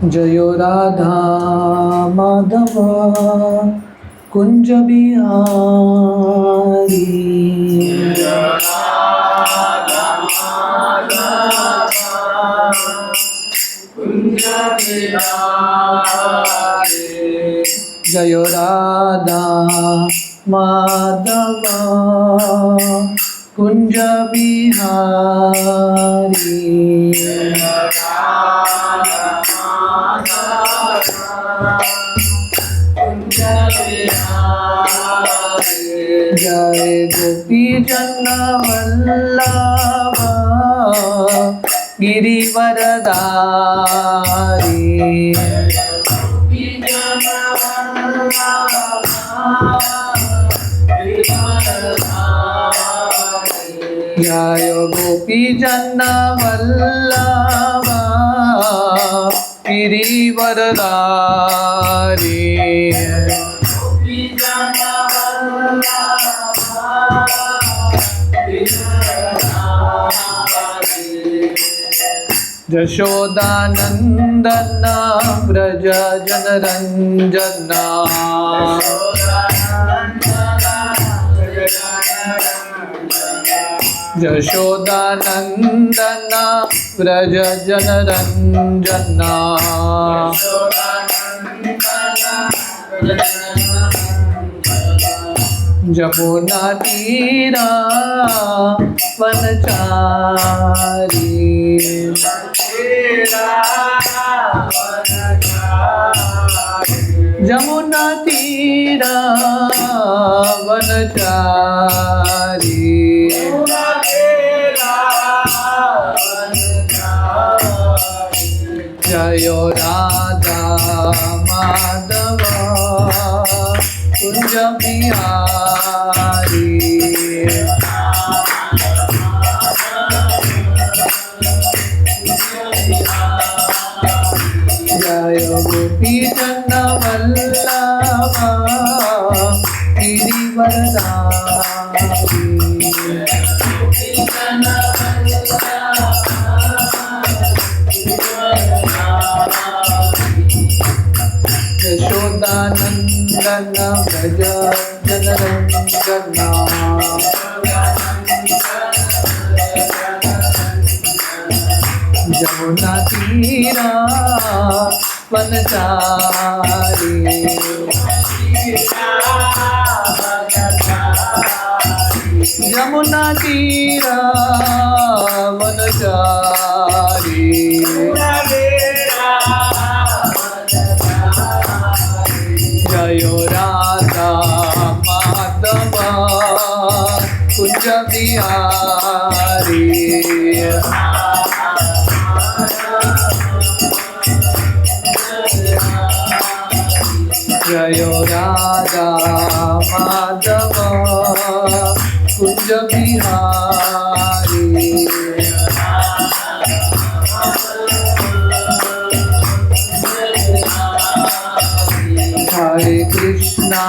जयो राधा माधव कुंज बिहारी। जयो राधा माधव कुंज बिहारी। जय गोपी जन वल्लभ गिरिवरधारी। जय गोपी जन वल्लभ गिरिवरधारी। यशोदानंदन व्रज जनरंजन। यशोदानंदन व्रज जनरंजन। जमुना तीरा वनचारी। जमुना तीरा वनचारी। जयो राधा माधव कुंज बिहारी। जय गोपी जन वल्लभ गिरिवरधारी। यशोदानंदन व्रज जनरंजन। जमुना तीरा वनचारी। जमुना तीरा वनचारी। जयो राधा माधव कुंज बिहारी। जयो राधा माधव कुंज बिहारी। हरे कृष्णा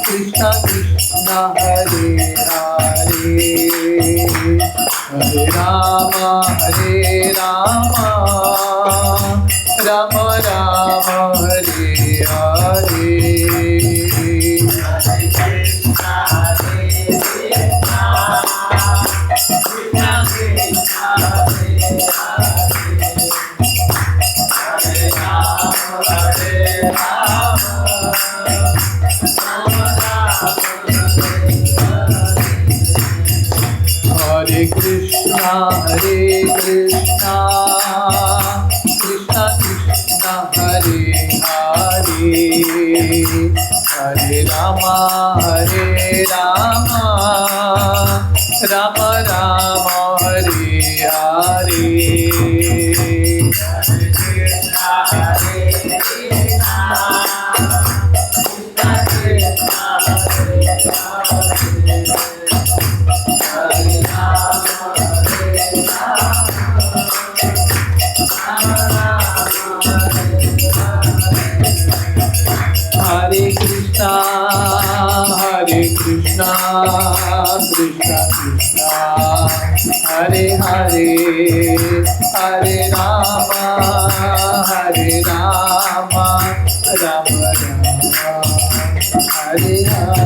कृष्णा कृष्णा हरे हरे। हरे राम राम राम हरे हरे। हरे कृष्णा कृष्णा कृष्णा हरे हरे। हरे Ram Ram Ram Hare Hare. Hare Krishna Krishna Krishna Hare Hare Hare Rama, Hare Rama, Rama Rama, Hare Hare.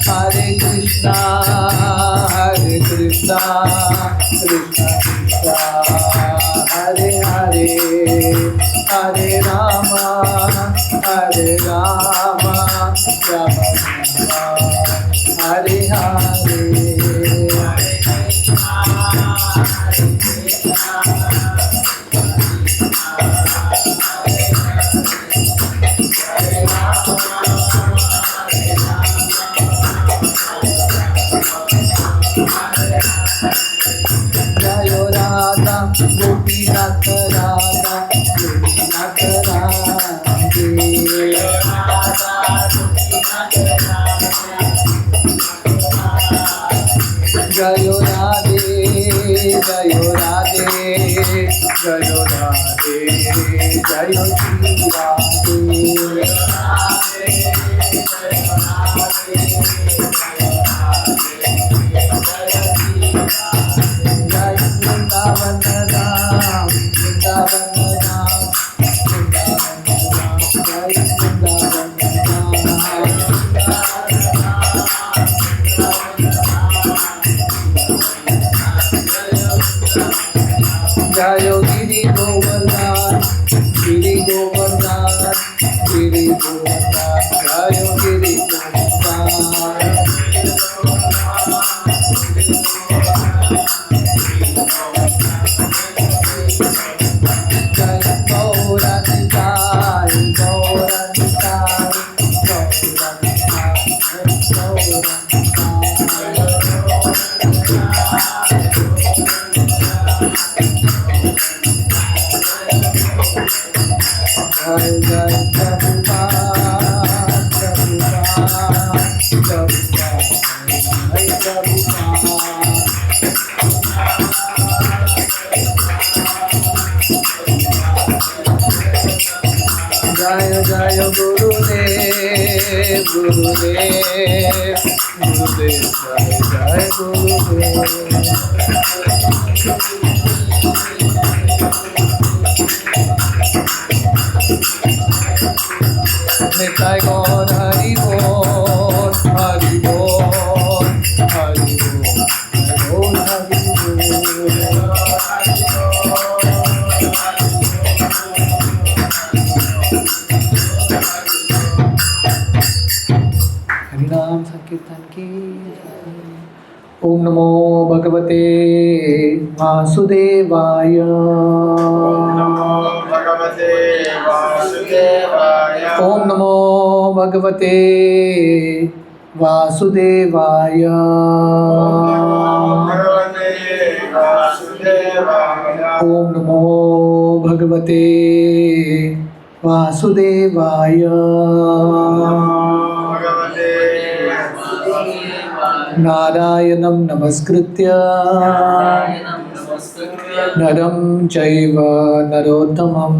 Hare Krishna, Krishna Krishna, Hare Hare, Hare Rama, Rama Rama, Hare Hare. Jayo Radha, Gopinath Radha, Gopinath Radhe. Jayo Radhe, Jayo Radhe, Jayo Radhe, Jayo Shri Radhe. Jayo Giri Govardhan, Giri Govardhan, Giri Govardhan, Jayo Giri Govardhan. Jai Gauranitai, Gauranitai, Jai Jai Prabhupada, Prabhupada, Jai Prabhupada. Jai Jai Gurudev, Gurudev, Gurudev, Jai Jai Gurudev. Nitai Gaur Hari Bol, Hari Bol, Hari Bol, Hari Bol. हरिनाम संकीर्तन की जय। ओम नमो भगवते वासुदेवाय। ओम नमो भगवते वासुदेवाय। ओम नमो भगवते वासुदेवाय। नारायणं नमस्कृत्य नरं चैव नरोत्तमं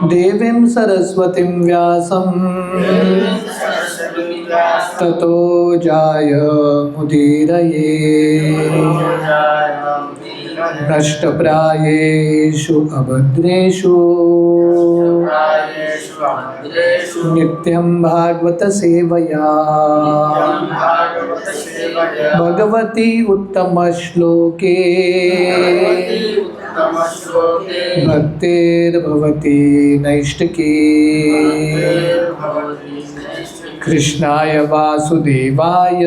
देवीं सरस्वतीं व्यासं ततो जायमुदीरये। नष्टप्रायेषु अभद्रेषु नित्यं भागवत सेवया भगवती उत्तम श्लोके भक्तिर्भवति नैष्टिकी। कृष्णाय वासुदेवाय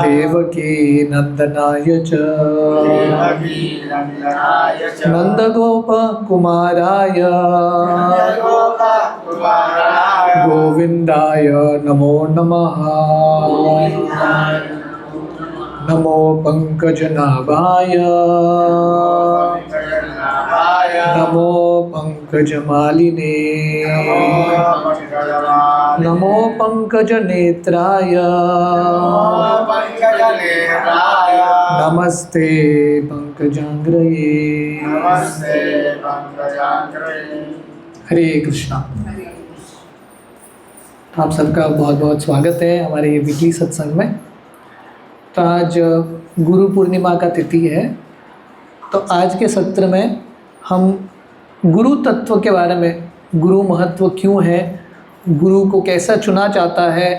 देवकी नंदनाय च नंदगोप कुमाराय गोविंदाय नमो नमः। नमो पंकजनाभाय नमो पंकजमालिने नमो पंकजनेत्राय नमस्ते पंकजांग्रये हरे कृष्णा। आप सबका बहुत बहुत स्वागत है हमारे ये वीकली सत्संग में। तो आज गुरु पूर्णिमा का तिथि है, तो आज के सत्र में हम गुरु तत्व के बारे में, गुरु महत्व क्यों है, गुरु को कैसा चुना जाता है,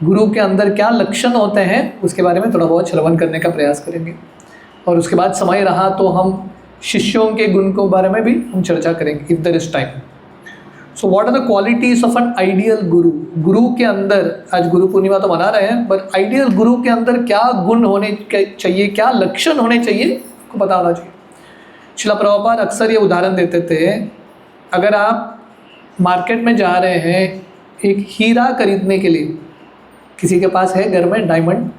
गुरु के अंदर क्या लक्षण होते हैं, उसके बारे में थोड़ा बहुत श्रवण करने का प्रयास करेंगे। और उसके बाद समय रहा तो हम शिष्यों के गुण के बारे में भी हम चर्चा करेंगे if there is time. So what are the qualities of an ideal guru. गुरु के अंदर, आज गुरु पूर्णिमा तो मना रहे हैं, बट आइडियल गुरु के अंदर क्या गुण होने चाहिए, क्या लक्षण होने चाहिए, आपको पता होना चाहिए। श्रील प्रभुपाद अक्सर ये उदाहरण देते थे, अगर आप मार्केट में जा रहे हैं एक हीरा खरीदने के लिए, किसी के पास है घर में डायमंड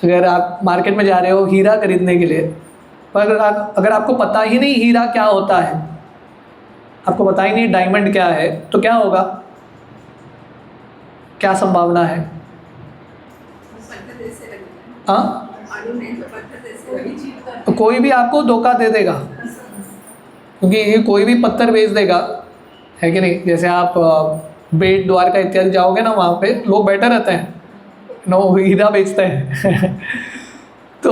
अगर आप मार्केट में जा रहे हो हीरा खरीदने के लिए, पर अगर आपको पता ही नहीं हीरा क्या होता है, आपको पता ही नहीं डायमंड क्या है, तो क्या होगा, क्या संभावना है? हाँ, तो कोई भी आपको धोखा दे देगा, क्योंकि ये कोई भी पत्थर बेच देगा, है कि नहीं। जैसे आप बेट द्वारका इत्यादि जाओगे ना, वहाँ पे लोग बैठे रहते हैं, नो हीरा बेचते हैं तो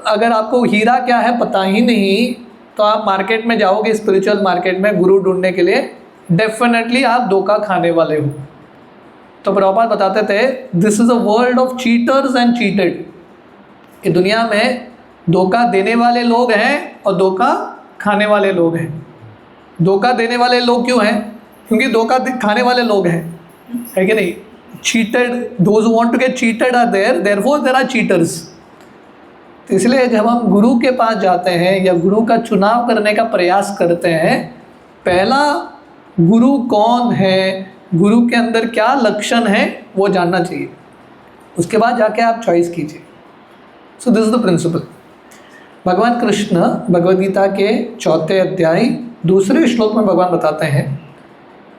अगर आपको हीरा क्या है पता ही नहीं, तो आप मार्केट में जाओगे, स्पिरिचुअल मार्केट में गुरु ढूंढने के लिए, डेफिनेटली आप धोखा खाने वाले हो। तो प्रभुपाद बताते थे, this is a world of cheaters and cheated. ये दुनिया में धोखा देने वाले लोग हैं और धोखा खाने वाले लोग हैं। धोखा देने वाले लोग क्यों हैं? क्योंकि धोखा खाने वाले लोग हैं, है कि नहीं। Cheated, those who want to get cheated are there, therefore there are cheaters. तो इसलिए जब हम गुरु के पास जाते हैं या गुरु का चुनाव करने का प्रयास करते हैं, पहला गुरु कौन है, गुरु के अंदर क्या लक्षण है, वो जानना चाहिए। उसके बाद जाके आप चॉइस कीजिए। So this is the principle. भगवान कृष्ण भगवद गीता के 4 अध्याय 2 श्लोक में भगवान बताते हैं,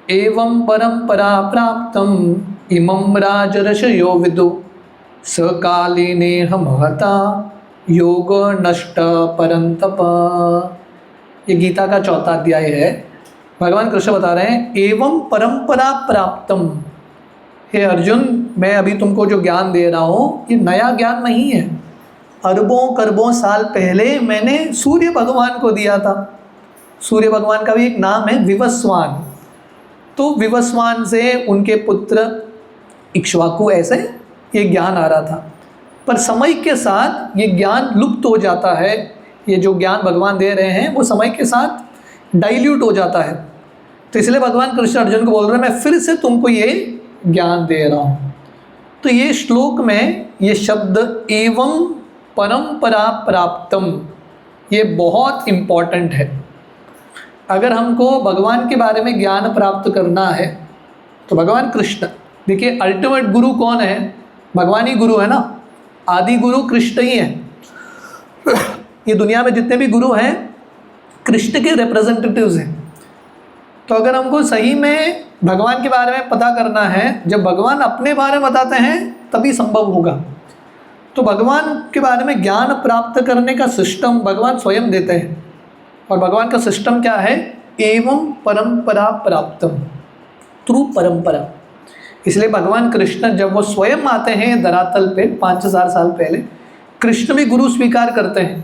एवं परंपरा प्राप्तम इमं राजर्षयो विदु सकालीने महता योग नष्ट परंतप। ये गीता का 4 अध्याय है। भगवान कृष्ण बता रहे हैं, एवं परंपरा प्राप्तम। हे अर्जुन, मैं अभी तुमको जो ज्ञान दे रहा हूँ ये नया ज्ञान नहीं है। अरबों करोड़ों साल पहले मैंने सूर्य भगवान को दिया था। सूर्य भगवान का भी एक नाम है विवस्वान। तो विवस्वान से उनके पुत्र इक्ष्वाकु, ऐसे ये ज्ञान आ रहा था। पर समय के साथ ये ज्ञान लुप्त हो जाता है। ये जो ज्ञान भगवान दे रहे हैं वो समय के साथ डाइल्यूट हो जाता है। तो इसलिए भगवान कृष्ण अर्जुन को बोल रहे हैं, मैं फिर से तुमको ये ज्ञान दे रहा हूँ। तो ये श्लोक में ये शब्द एवं परंपरा प्राप्तम, ये बहुत इम्पॉर्टेंट है। अगर हमको भगवान के बारे में ज्ञान प्राप्त करना है तो भगवान कृष्ण, देखिए अल्टीमेट गुरु कौन है? भगवान ही गुरु है ना। आदि गुरु कृष्ण ही है। ये दुनिया में जितने भी गुरु हैं कृष्ण के रिप्रेजेंटेटिव्स हैं। तो अगर हमको सही में भगवान के बारे में पता करना है, जब भगवान अपने बारे में बताते हैं तभी संभव होगा। तो भगवान के बारे में ज्ञान प्राप्त करने का सिस्टम भगवान स्वयं देते हैं। और भगवान का सिस्टम क्या है? एवं परंपरा प्राप्तम, थ्रू परंपरा। इसलिए भगवान कृष्ण जब वो स्वयं आते हैं धरातल पे 5000 साल पहले, कृष्ण भी गुरु स्वीकार करते हैं।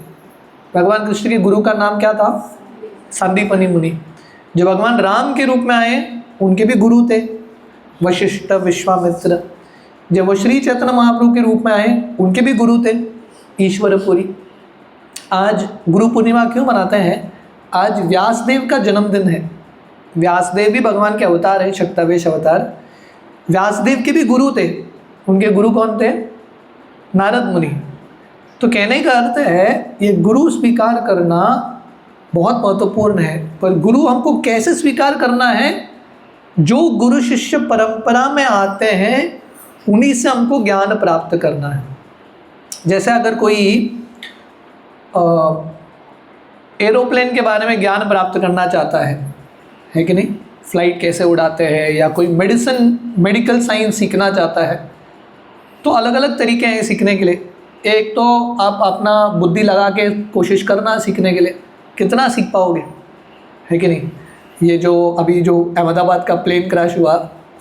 भगवान कृष्ण के गुरु का नाम क्या था? सांदीपनि मुनि। जब भगवान राम के रूप में आए उनके भी गुरु थे वशिष्ठ, विश्वामित्र। जब वो श्री चैतन्य महाप्रभु के रूप में आए उनके भी गुरु थे ईश्वरपुरी। आज गुरु पूर्णिमा क्यों मनाते हैं? आज व्यासदेव का जन्मदिन है। व्यासदेव भी भगवान के अवतार है, शक्तावेश अवतार। व्यासदेव के भी गुरु थे। उनके गुरु कौन थे? नारद मुनि। तो कहने का अर्थ है ये गुरु स्वीकार करना बहुत महत्वपूर्ण है। पर गुरु हमको कैसे स्वीकार करना है? जो गुरु शिष्य परंपरा में आते हैं उन्हीं से हमको ज्ञान प्राप्त करना है। जैसे अगर कोई एरोप्लेन के बारे में ज्ञान प्राप्त करना चाहता है कि नहीं, फ्लाइट कैसे उड़ाते हैं, या कोई मेडिकल साइंस सीखना चाहता है, तो अलग अलग तरीके हैं सीखने के लिए। एक तो आप अपना बुद्धि लगा के कोशिश करना सीखने के लिए, कितना सीख पाओगे, है कि नहीं। ये जो अभी जो अहमदाबाद का प्लेन क्रैश हुआ,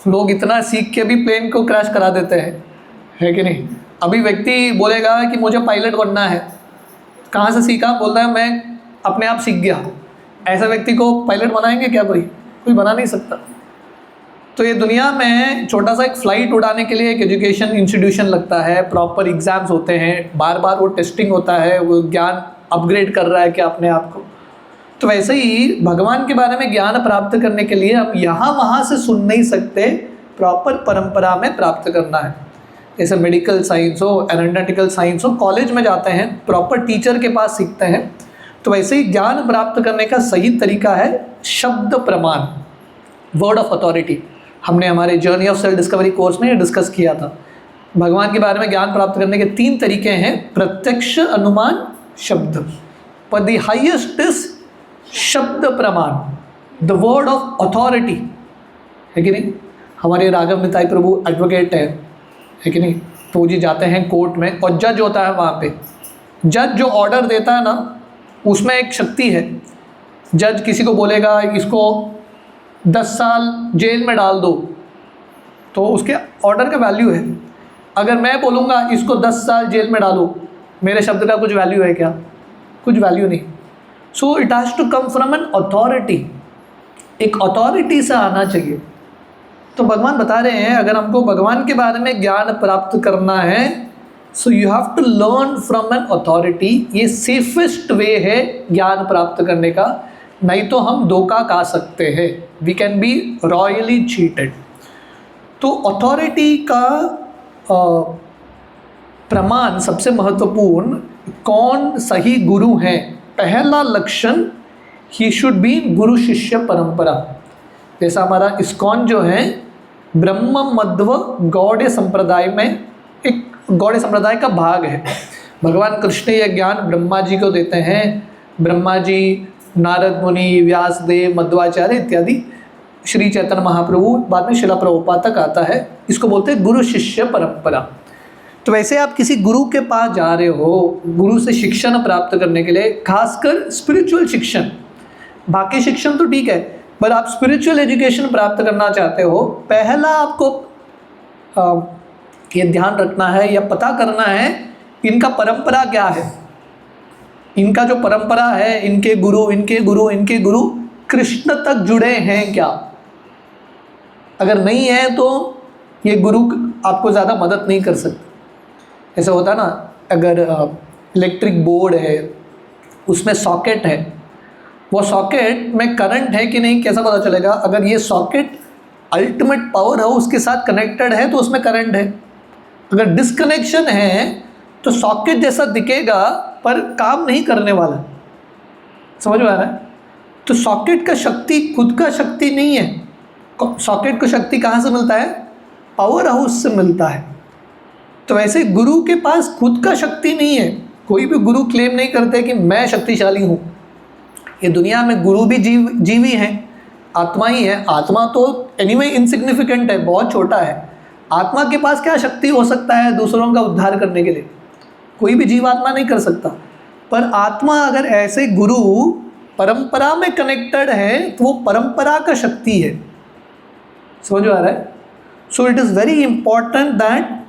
लोग इतना सीख के भी प्लेन को क्रैश करा देते हैं, है कि नहीं। अभी व्यक्ति बोलेगा कि मुझे पायलट बनना है, कहाँ से सीखा, बोलता है मैं अपने आप सीख गया। ऐसा व्यक्ति को पायलट बनाएंगे क्या, कोई बना नहीं सकता। तो ये दुनिया में छोटा सा एक फ़्लाइट उड़ाने के लिए एक एजुकेशन इंस्टीट्यूशन लगता है, प्रॉपर एग्ज़ाम्स होते हैं, बार बार वो टेस्टिंग होता है, वो ज्ञान अपग्रेड कर रहा है क्या अपने आप को। तो वैसे ही भगवान के बारे में ज्ञान प्राप्त करने के लिए हम यहाँ वहाँ से सुन नहीं सकते, प्रॉपर परंपरा में प्राप्त करना है। जैसे मेडिकल साइंस हो, एरोनॉटिकल साइंस हो, कॉलेज में जाते हैं, प्रॉपर टीचर के पास सीखते हैं। तो वैसे ही ज्ञान प्राप्त करने का सही तरीका है शब्द प्रमाण, वर्ड ऑफ अथॉरिटी। हमने हमारे journey of self discovery course में डिस्कस किया था। भगवान के बारे में ज्ञान प्राप्त करने के 3 तरीके हैं, प्रत्यक्ष, अनुमान, शब्द। पर द हाईएस्ट इज शब्द प्रमाण, द वर्ड ऑफ अथॉरिटी, है कि नहीं। हमारे राघव निताई प्रभु एडवोकेट है कि नहीं। तो वो जी जाते हैं कोर्ट में और जज होता है वहाँ पे। जज जो ऑर्डर देता है ना, उसमें एक शक्ति है। जज किसी को बोलेगा इसको 10 साल जेल में डाल दो, तो उसके ऑर्डर का वैल्यू है। अगर मैं बोलूँगा इसको 10 साल जेल में डालो, मेरे शब्द का कुछ वैल्यू है क्या, कुछ वैल्यू नहीं। So it has to come from an authority, एक अथॉरिटी से आना चाहिए। तो भगवान बता रहे हैं अगर हमको भगवान के बारे में ज्ञान प्राप्त करना है, so you have to learn from an authority. ये सेफेस्ट वे है ज्ञान प्राप्त करने का, नहीं तो हम धोखा खा सकते हैं, we can be royally cheated. तो अथॉरिटी का प्रमाण सबसे महत्वपूर्ण, कौन सही गुरु हैं। पहला लक्षण, ही शुड बी गुरु शिष्य परंपरा। जैसा हमारा इस्कॉन जो है ब्रह्म मध्व गौड़ संप्रदाय में एक गौड़ संप्रदाय का भाग है। भगवान कृष्ण यह ज्ञान ब्रह्मा जी को देते हैं। ब्रह्मा जी, नारद मुनि, व्यासदेव, मध्वाचार्य इत्यादि, श्री चैतन्य महाप्रभु, बाद में शिला प्रभुपाद तक आता है। इसको बोलते हैं गुरु शिष्य परंपरा। तो वैसे आप किसी गुरु के पास जा रहे हो, गुरु से शिक्षण प्राप्त करने के लिए, खासकर स्पिरिचुअल शिक्षण, बाकी शिक्षण तो ठीक है, पर आप स्पिरिचुअल एजुकेशन प्राप्त करना चाहते हो, पहला आपको ये ध्यान रखना है या पता करना है इनका परंपरा क्या है। इनका जो परंपरा है, इनके गुरु कृष्ण तक जुड़े हैं क्या। अगर नहीं है तो ये गुरु आपको ज़्यादा मदद नहीं कर सकते। ऐसा होता है ना, अगर इलेक्ट्रिक बोर्ड है, उसमें सॉकेट है, वो सॉकेट में करंट है कि नहीं कैसा पता चलेगा। अगर ये सॉकेट अल्टीमेट पावर हाउस के साथ कनेक्टेड है तो उसमें करंट है। अगर डिसकनेक्शन है तो सॉकेट जैसा दिखेगा पर काम नहीं करने वाला। समझ में आ रहा है। तो सॉकेट का शक्ति खुद का शक्ति नहीं है। सॉकेट को शक्ति कहाँ से मिलता है, पावर हाउस से मिलता है। तो वैसे गुरु के पास खुद का शक्ति नहीं है। कोई भी गुरु क्लेम नहीं करते कि मैं शक्तिशाली हूँ। ये दुनिया में गुरु भी जीवी हैं, आत्मा ही है। आत्मा तो एनीवे इनसिग्निफिकेंट है, बहुत छोटा है। आत्मा के पास क्या शक्ति हो सकता है दूसरों का उद्धार करने के लिए, कोई भी जीवात्मा नहीं कर सकता। पर आत्मा अगर ऐसे गुरु परंपरा में कनेक्टेड है तो वो परंपरा का शक्ति है। समझ में आ रहा है। So it is very important that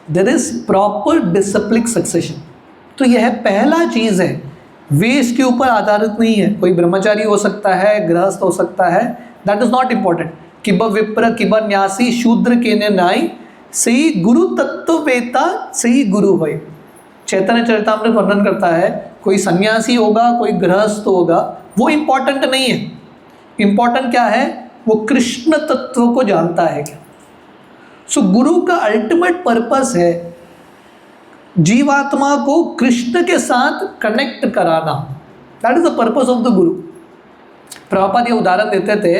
there is proper discipline succession. तो यह पहला चीज़ है, वे इसके ऊपर आधारित नहीं है। कोई ब्रह्मचारी हो सकता है, गृहस्थ हो सकता है, दैट इज नॉट इम्पॉर्टेंट। किब विप्र किब न्यासी शूद्र के नाई, सही गुरु तत्ववेता सही गुरु होए। चैतन्य चरितामृत वर्णन करता है, कोई सन्यासी होगा, कोई गृहस्थ होगा, वो इम्पॉर्टेंट नहीं है। इम्पॉर्टेंट क्या है, वो कृष्ण तत्व को जानता है क्या। सो गुरु का अल्टीमेट पर्पस है जीवात्मा को कृष्ण के साथ कनेक्ट कराना। That is the purpose of the गुरु। प्रभुपाद ये उदाहरण देते थे,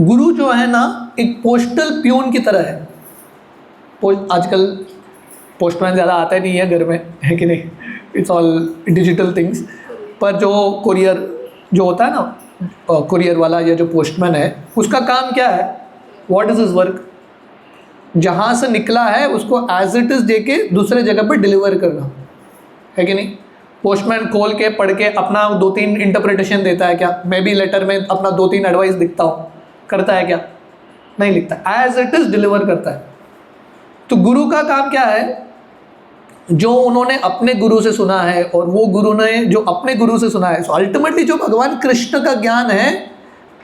गुरु जो है ना एक पोस्टल प्यून की तरह है। आजकल पोस्टमैन ज़्यादा आता नहीं है घर में, है कि नहीं, इट्स ऑल डिजिटल थिंग्स। पर जो कुरियर जो होता है ना, कुरियर वाला या जो पोस्टमैन है, उसका काम क्या है? What is his work? जहाँ से निकला है उसको एज इट इज़ देके दूसरे जगह पर डिलीवर करना, है कि नहीं? पोस्टमैन खोल के पढ़ के अपना 2-3 इंटरप्रिटेशन देता है क्या? मैं भी लेटर में अपना 2-3 एडवाइस लिखता हूँ, करता है क्या? नहीं लिखता, एज इट इज़ डिलीवर करता है। तो गुरु का काम क्या है? जो उन्होंने अपने गुरु से सुना है और वो गुरु ने जो अपने गुरु से सुना है, सो अल्टीमेटली जो भगवान कृष्ण का ज्ञान है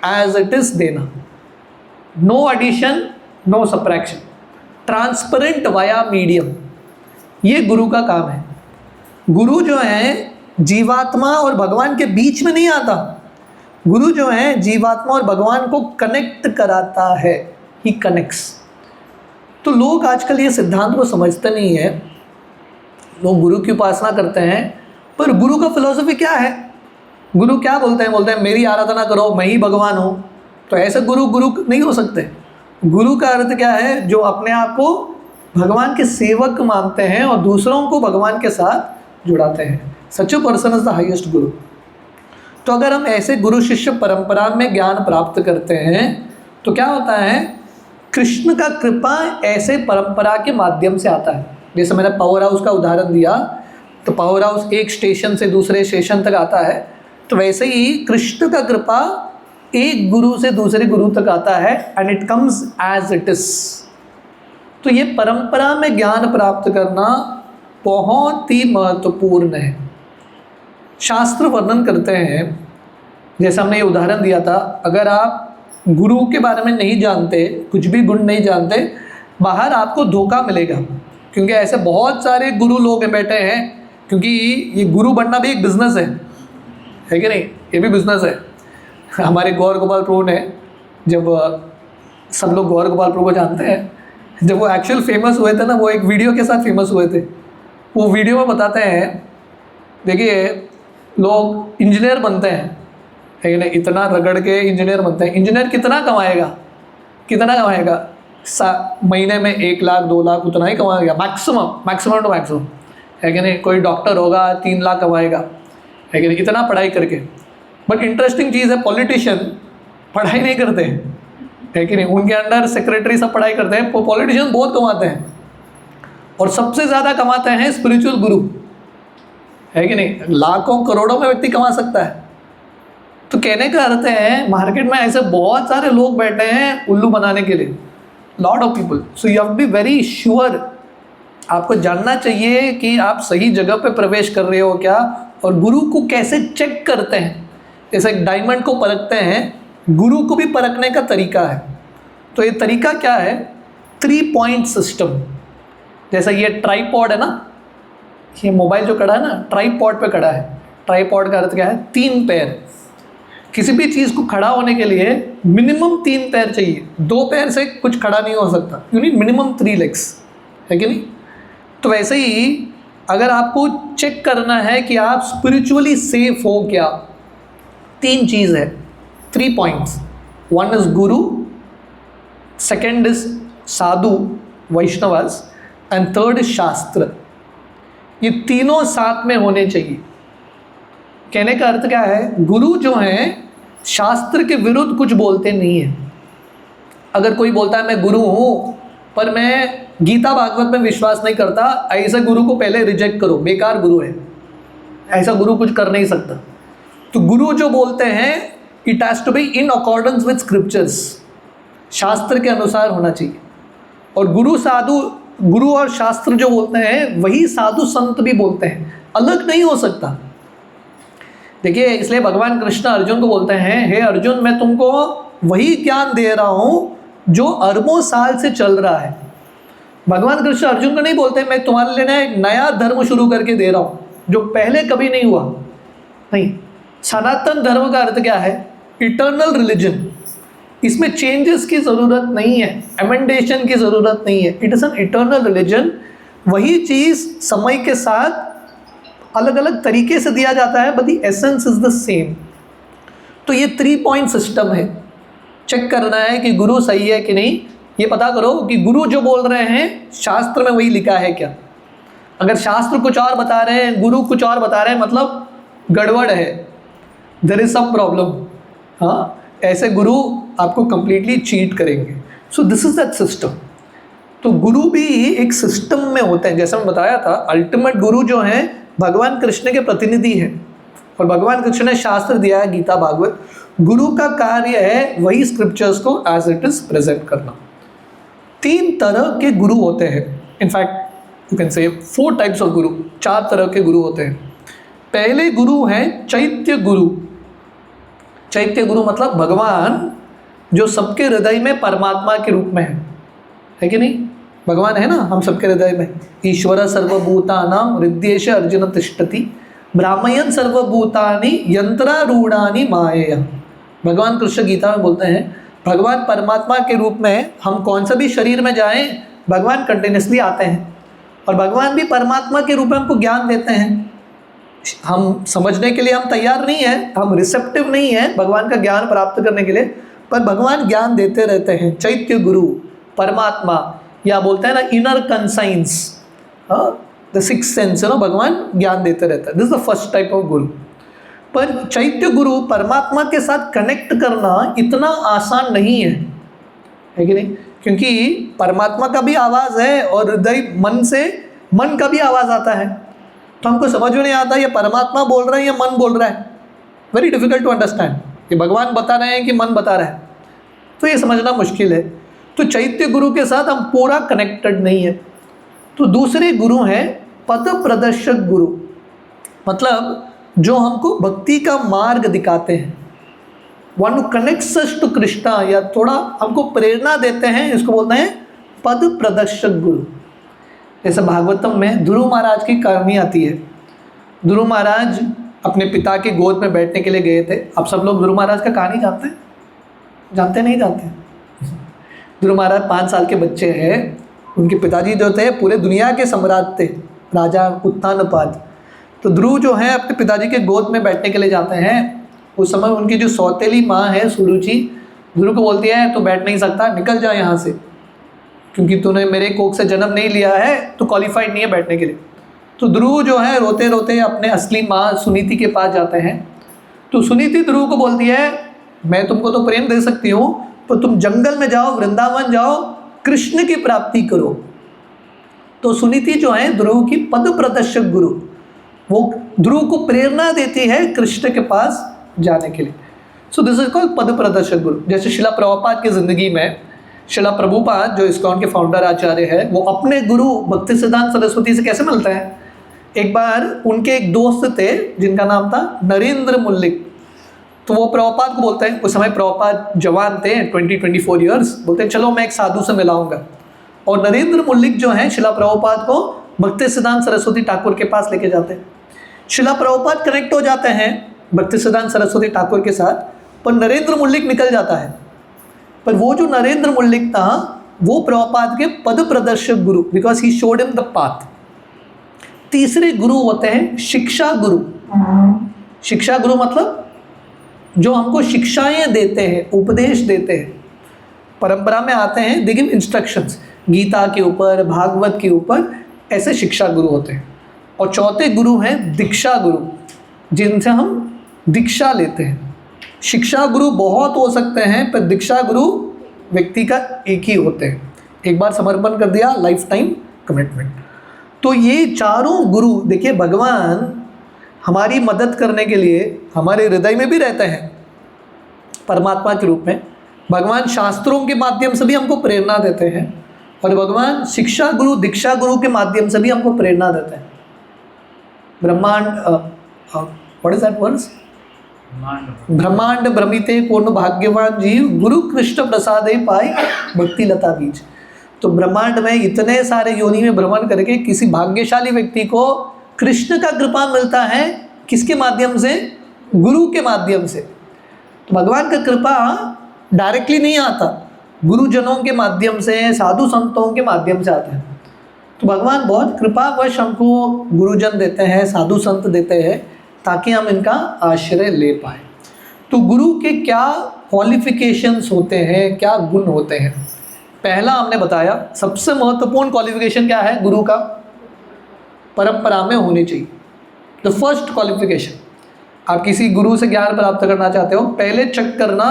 एज इट इज़ देना, no addition no subtraction, transparent via medium, ये गुरु का काम है। गुरु जो है जीवात्मा और भगवान के बीच में नहीं आता, गुरु जो है जीवात्मा और भगवान को कनेक्ट कराता है, ही कनेक्ट्स। तो लोग आजकल ये सिद्धांत को समझते नहीं है, लोग गुरु की उपासना करते हैं, पर गुरु का फिलॉसफी क्या है? गुरु क्या बोलते हैं? बोलते हैं मेरी आराधना करो, मैं ही भगवान हूँ। तो ऐसे गुरु गुरु नहीं हो सकते। गुरु का अर्थ क्या है? जो अपने आप को भगवान के सेवक मानते हैं और दूसरों को भगवान के साथ जुड़ाते हैं। Such a person is the highest guru. तो अगर हम ऐसे गुरु शिष्य परंपरा में ज्ञान प्राप्त करते हैं तो क्या होता है? कृष्ण का कृपा ऐसे परंपरा के माध्यम से आता है। जैसे मैंने पावर हाउस का उदाहरण दिया, तो पावर हाउस एक स्टेशन से दूसरे स्टेशन तक आता है, तो वैसे ही कृष्ण का कृपा एक गुरु से दूसरे गुरु तक आता है, and it comes as it is. तो ये परंपरा में ज्ञान प्राप्त करना बहुत ही महत्वपूर्ण है। शास्त्र वर्णन करते हैं, जैसे हमने ये उदाहरण दिया था, अगर आप गुरु के बारे में नहीं जानते, कुछ भी गुण नहीं जानते, बाहर आपको धोखा मिलेगा, क्योंकि ऐसे बहुत सारे गुरु लोग बैठे हैं। क्योंकि ये गुरु बनना भी एक बिजनेस है कि नहीं? ये भी बिजनेस है। हमारे गौर गोपाल प्रभु ने, जब सब लोग गौर गोपाल प्रभु को जानते हैं, जब वो एक्चुअल फेमस हुए थे ना, वो एक वीडियो के साथ फेमस हुए थे। वो वीडियो में बताते हैं, देखिए लोग इंजीनियर बनते हैं, है कि नहीं? इतना रगड़ के इंजीनियर बनते हैं। इंजीनियर कितना कमाएगा? महीने में 1 लाख 2 लाख उतना ही कमाएगा, मैक्सिमम टू मैक्सिमम, है कि नहीं? कोई डॉक्टर होगा 3 लाख कमाएगा, है कि नहीं? इतना पढ़ाई करके। बट इंटरेस्टिंग चीज़ है, पॉलिटिशियन पढ़ाई नहीं करते हैं, है कि नहीं? उनके अंडर सेक्रेटरी सब पढ़ाई करते हैं, पॉलिटिशियन बहुत कमाते हैं। और सबसे ज़्यादा कमाते हैं स्पिरिचुअल गुरु, है कि नहीं? लाखों करोड़ों में व्यक्ति कमा सकता है। तो कहने का अर्थ है, मार्केट में ऐसे बहुत सारे लोग बैठे हैं उल्लू बनाने के लिए, lot of people. So you have to be very sure, आपको जानना चाहिए कि आप सही जगह पे प्रवेश कर रहे हो क्या, और गुरु को कैसे चेक करते हैं। जैसे एक डायमंड को परखते हैं, गुरु को भी परखने का तरीका है। तो ये तरीका क्या है? 3 पॉइंट सिस्टम। जैसा ये ट्राईपॉड है ना, ये मोबाइल जो खड़ा है ना, ट्राईपॉड पे खड़ा है। ट्राईपॉड का अर्थ क्या है? 3 पैर। किसी भी चीज़ को खड़ा होने के लिए मिनिमम 3 पैर चाहिए, 2 पैर से कुछ खड़ा नहीं हो सकता। यू नीड मिनिमम 3 लेग्स, है कि नहीं? तो वैसे ही अगर आपको चेक करना है कि आप स्पिरिचुअली सेफ हो क्या, 3 चीज़ है, 3 points. 1 is Guru, 2nd is Sadhu Vaishnavas, and 3rd is शास्त्र। ये तीनों साथ में होने चाहिए। कहने का अर्थ क्या है? गुरु जो हैं शास्त्र के विरुद्ध कुछ बोलते नहीं है। अगर कोई बोलता है मैं गुरु हूँ पर मैं गीता भागवत में विश्वास नहीं करता, ऐसे गुरु को पहले रिजेक्ट करो, बेकार गुरु है, ऐसा गुरु कुछ कर नहीं सकता। तो गुरु जो बोलते हैं it has to be in accordance with scriptures, शास्त्र के अनुसार होना चाहिए। और गुरु और शास्त्र जो बोलते हैं वही साधु संत भी बोलते हैं, अलग नहीं हो सकता। देखिए, इसलिए भगवान कृष्ण अर्जुन को बोलते हैं, हे अर्जुन, मैं तुमको वही ज्ञान दे रहा हूँ जो अरबों साल से चल रहा है। भगवान कृष्ण अर्जुन को नहीं बोलते मैं तुम्हारे लिए ना एक नया धर्म शुरू करके दे रहा हूँ जो पहले कभी नहीं हुआ। नहीं, सनातन धर्म का अर्थ क्या है? Eternal religion. इसमें चेंजेस की ज़रूरत नहीं है, एमेंडेशन की ज़रूरत नहीं है। It is an eternal religion. वही चीज़ समय के साथ अलग अलग तरीके से दिया जाता है, but the essence is the same. तो ये 3 पॉइंट सिस्टम है। चेक करना है कि गुरु सही है कि नहीं, ये पता करो कि गुरु जो बोल रहे हैं शास्त्र में वही लिखा है क्या। अगर शास्त्र कुछ और बता रहे हैं, गुरु कुछ और बता रहे हैं, मतलब गड़बड़ है, देयर इज सम प्रॉब्लम, हाँ, ऐसे गुरु आपको कंप्लीटली चीट करेंगे। सो दिस इज दैट सिस्टम। तो गुरु भी एक सिस्टम में होते हैं। जैसा मैं बताया था, अल्टीमेट गुरु जो हैं भगवान कृष्ण के प्रतिनिधि हैं, और भगवान कृष्ण ने शास्त्र दिया है गीता भागवत। गुरु का कार्य है वही स्क्रिप्चर्स को एज इट इज प्रेजेंट करना। 3 तरह के गुरु होते हैं, in fact you can say 4 types of गुरु, 4 तरह के गुरु होते हैं। पहले गुरु हैं चैत्य गुरु। चैत्य गुरु मतलब भगवान जो सबके हृदय में परमात्मा के रूप में है कि नहीं? भगवान है ना हम सबके हृदय में। ईश्वर सर्वभूतानां हृदयेश अर्जुन तिष्ठति ब्राह्मयन सर्वभूतानि यंत्रारूढ़ानि मायया। भगवान कृष्ण गीता में बोलते हैं भगवान परमात्मा के रूप में हम कौन सा भी शरीर में जाएं, भगवान कंटिन्यूसली आते हैं, और भगवान भी परमात्मा के रूप में हमको ज्ञान देते हैं। हम समझने के लिए हम तैयार नहीं हैं, हम रिसेप्टिव नहीं हैं भगवान का ज्ञान प्राप्त करने के लिए, पर भगवान ज्ञान देते रहते हैं। चैत्य गुरु परमात्मा, या बोलते हैं ना inner conscience, the six sense, ना भगवान ज्ञान देते रहते हैं। This is the first type of गुरु। पर चैत्य गुरु परमात्मा के साथ कनेक्ट करना इतना आसान नहीं है कि नहीं? क्योंकि परमात्मा का भी आवाज़ है और हृदय मन से मन का भी आवाज़ आता है, तो हमको समझ में नहीं आता ये परमात्मा बोल रहा है या मन बोल रहा है। वेरी डिफिकल्ट टू अंडरस्टैंड कि भगवान बता रहे हैं कि मन बता रहा है, तो ये समझना मुश्किल है। तो चैत्य गुरु के साथ हम पूरा कनेक्टेड नहीं है। तो दूसरे गुरु हैं पथ प्रदर्शक गुरु, मतलब जो हमको भक्ति का मार्ग दिखाते हैं, one who connects us to Krishna, या थोड़ा हमको प्रेरणा देते हैं, इसको बोलते हैं पद प्रदर्शक गुरु। जैसे भागवतम में ध्रुव महाराज की कहानी आती है। ध्रुव महाराज अपने पिता की गोद में बैठने के लिए गए थे। आप सब लोग ध्रुव महाराज का कहानी जानते हैं? जानते नहीं जानते? ध्रुव महाराज 5 साल के बच्चे हैं। उनके पिताजी जो थे पूरे दुनिया के सम्राट थे, राजा उत्तानपाद। तो ध्रुव जो है अपने पिताजी के गोद में बैठने के लिए जाते हैं। उस समय उनकी जो सौतेली माँ है सुरुचि, ध्रुव को बोलती है तो बैठ नहीं सकता, निकल जा यहाँ से, क्योंकि तूने मेरे कोख से जन्म नहीं लिया है, तो क्वालिफाइड नहीं है बैठने के लिए। तो ध्रुव जो है रोते रोते अपने असली माँ सुनीति के पास जाते हैं। तो सुनीति ध्रुव को बोलती है मैं तुमको तो प्रेम दे सकती हूँ, पर तुम जंगल में जाओ, वृंदावन जाओ, कृष्ण की प्राप्ति करो। तो सुनीति जो है ध्रुव की पद प्रदर्शक गुरु, वो ध्रुव को प्रेरणा देती है कृष्ण के पास जाने के लिए। सो दिस इज कॉल्ड पद प्रदर्शक गुरु। जैसे शिला प्रभुपाद की ज़िंदगी में शिला प्रभुपाद जो इस्कॉन के फाउंडर आचार्य है, वो अपने गुरु भक्ति सिद्धांत सरस्वती से कैसे मिलते हैं? एक बार उनके एक दोस्त थे जिनका नाम था नरेंद्र मुल्लिक। तो वो प्रभुपाद को बोलते हैं, उस समय प्रभुपाद जवान थे, 20-24 ईयर्स, बोलते हैं चलो मैं एक साधु से मिलाऊंगा। और नरेंद्र मुल्लिक जो हैं शिला प्रभुपाद को भक्ति सिद्धांत सरस्वती ठाकुर के पास लेके जाते हैं। शिला प्रभुपाद कनेक्ट हो जाते हैं भक्ति सिद्धांत सरस्वती ठाकुर के साथ, पर नरेंद्र मुल्लिक निकल जाता है। पर वो जो नरेंद्र मुल्लिक था वो प्रभुपाद के पद प्रदर्शक गुरु, because he showed him the path. तीसरे गुरु होते हैं शिक्षा गुरु। शिक्षा गुरु मतलब जो हमको शिक्षाएं देते हैं, उपदेश देते हैं, परंपरा में आते हैं, दे गिव इंस्ट्रक्शंस, गीता के ऊपर, भागवत के ऊपर, ऐसे शिक्षा गुरु होते हैं। और चौथे गुरु हैं दीक्षा गुरु, जिनसे हम दीक्षा लेते हैं। शिक्षा गुरु बहुत हो सकते हैं, पर दीक्षा गुरु व्यक्ति का एक ही होते हैं, एक बार समर्पण कर दिया, लाइफ टाइम कमिटमेंट। तो ये चारों गुरु देखिए, भगवान हमारी मदद करने के लिए हमारे हृदय में भी रहते हैं परमात्मा के रूप में। भगवान शास्त्रों के माध्यम से भी हमको प्रेरणा देते हैं, और भगवान शिक्षा गुरु, दीक्षा गुरु के माध्यम से भी हमको प्रेरणा देते हैं। ब्रह्मांड, व्हाट इज दैट वर्ड्स? ब्रह्मांड भ्रमिते पूर्ण भाग्यवान जीव, गुरु कृष्ण प्रसादे पाई भक्ति लता बीज। तो ब्रह्मांड में इतने सारे योनि में भ्रमण करके किसी भाग्यशाली व्यक्ति को कृष्ण का कृपा मिलता है। किसके माध्यम से? गुरु के माध्यम से। तो भगवान का कृपा डायरेक्टली नहीं आता, गुरुजनों के माध्यम से, साधु संतों के माध्यम से आता है। तो भगवान बहुत कृपावश हमको गुरुजन देते हैं, साधु संत देते हैं, ताकि हम इनका आश्रय ले पाए। तो गुरु के क्या क्वालिफिकेशंस होते हैं, क्या गुण होते हैं? पहला हमने बताया, सबसे महत्वपूर्ण क्वालिफिकेशन क्या है गुरु का? परंपरा में होनी चाहिए, द फर्स्ट क्वालिफिकेशन। आप किसी गुरु से ज्ञान प्राप्त करना चाहते हो, पहले चेक करना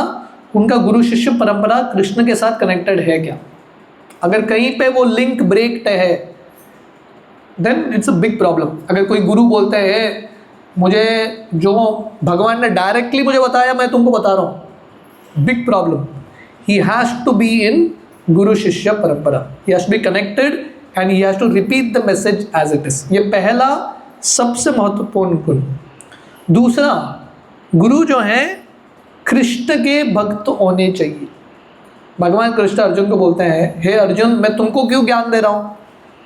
उनका गुरु शिष्य परंपरा कृष्ण के साथ कनेक्टेड है क्या। अगर कहीं पे वो लिंक ब्रेक्ड है then it's a big problem. अगर कोई गुरु बोलते हैं मुझे जो भगवान ने डायरेक्टली मुझे बताया मैं तुमको बता रहा हूँ, big problem. He has to be in guru shishya parampara, he has to be connected and he has to repeat the message as it is. ये पहला सबसे महत्वपूर्ण गुण। दूसरा, गुरु जो है कृष्ण के भक्त होने चाहिए। भगवान कृष्ण अर्जुन को बोलते हैं, हे अर्जुन मैं तुमको क्यों ज्ञान दे रहा हूँ।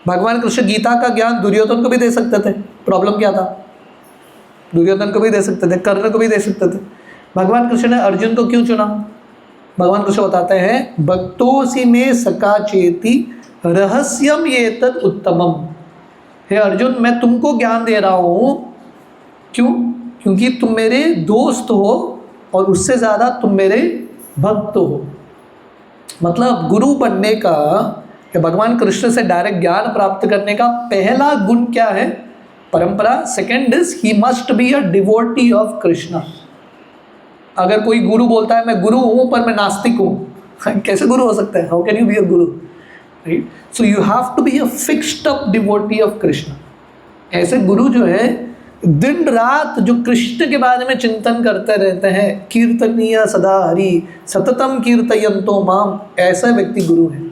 भगवान कृष्ण गीता का ज्ञान दुर्योधन को भी दे सकते थे, प्रॉब्लम क्या था। दुर्योधन को भी दे सकते थे, कर्ण को भी दे सकते थे। भगवान कृष्ण ने अर्जुन को क्यों चुना। भगवान कृष्ण बताते हैं, भक्तोसी में सका चेती रहस्यम ये तद उत्तमम। हे अर्जुन मैं तुमको ज्ञान दे रहा हूँ, क्यों? क्योंकि तुम मेरे दोस्त हो और उससे ज़्यादा तुम मेरे भक्त हो। मतलब गुरु बनने का या भगवान कृष्ण से डायरेक्ट ज्ञान प्राप्त करने का पहला गुण क्या है? परंपरा। Second is he must be a devotee of Krishna. अगर कोई गुरु बोलता है मैं गुरु हूँ पर मैं नास्तिक हूँ, कैसे गुरु हो सकता है? How can you be a guru, right? So you have to be a fixed up devotee of Krishna. ऐसे गुरु जो है दिन रात जो कृष्ण के बारे में चिंतन करते रहते हैं, कीर्तनीय सदा हरि सततम कीर्तयन्तो माम, ऐसा व्यक्ति गुरु है।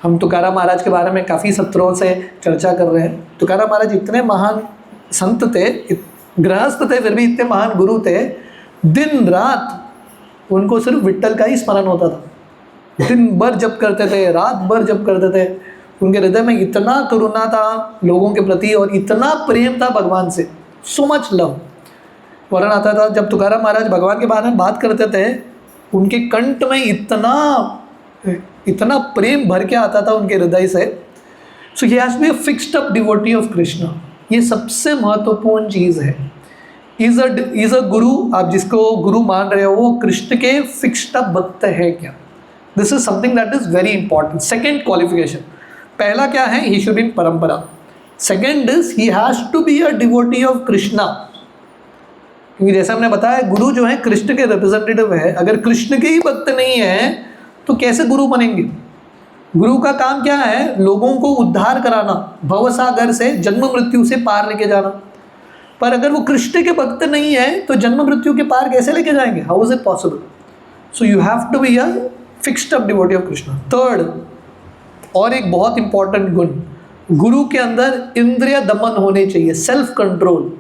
हम तुकाराम महाराज के बारे में काफ़ी सत्रों से चर्चा कर रहे हैं। तुकाराम महाराज इतने महान संत थे, गृहस्थ थे, फिर भी इतने महान गुरु थे। दिन रात उनको सिर्फ विट्ठल का ही स्मरण होता था। दिन भर जप करते थे, रात भर जप करते थे। उनके हृदय में इतना करुणा था लोगों के प्रति और इतना प्रेम था भगवान से, सो मच लव। वर्णन आता था जब तुकाराम महाराज भगवान के बारे में बात करते थे, उनके कंठ में इतना प्रेम भर के आता था उनके हृदय से। So he has be a fixed up devotee of Krishna. ये सबसे महत्वपूर्ण चीज़ है। इज अ गुरु, आप जिसको गुरु मान रहे हो वो कृष्ण के फिक्स्ड अप भक्त है क्या? This is something that is very important. Second qualification, पहला क्या है? He should be in parampara. Second is he has to be a devotee of Krishna. क्योंकि जैसा हमने बताया गुरु जो है कृष्ण के रिप्रेजेंटेटिव है। अगर कृष्ण के ही भक्त नहीं है तो कैसे गुरु बनेंगे? गुरु का काम क्या है? लोगों को उद्धार कराना, भवसागर से जन्म मृत्यु से पार लेके जाना। पर अगर वो कृष्ण के भक्त नहीं है तो जन्म मृत्यु के पार कैसे लेके जाएंगे? How is it possible? So you have to be a fixed up devotee of Krishna. Third, और एक बहुत इंपॉर्टेंट गुण, गुरु के अंदर इंद्रिय दमन होने चाहिए, सेल्फ कंट्रोल।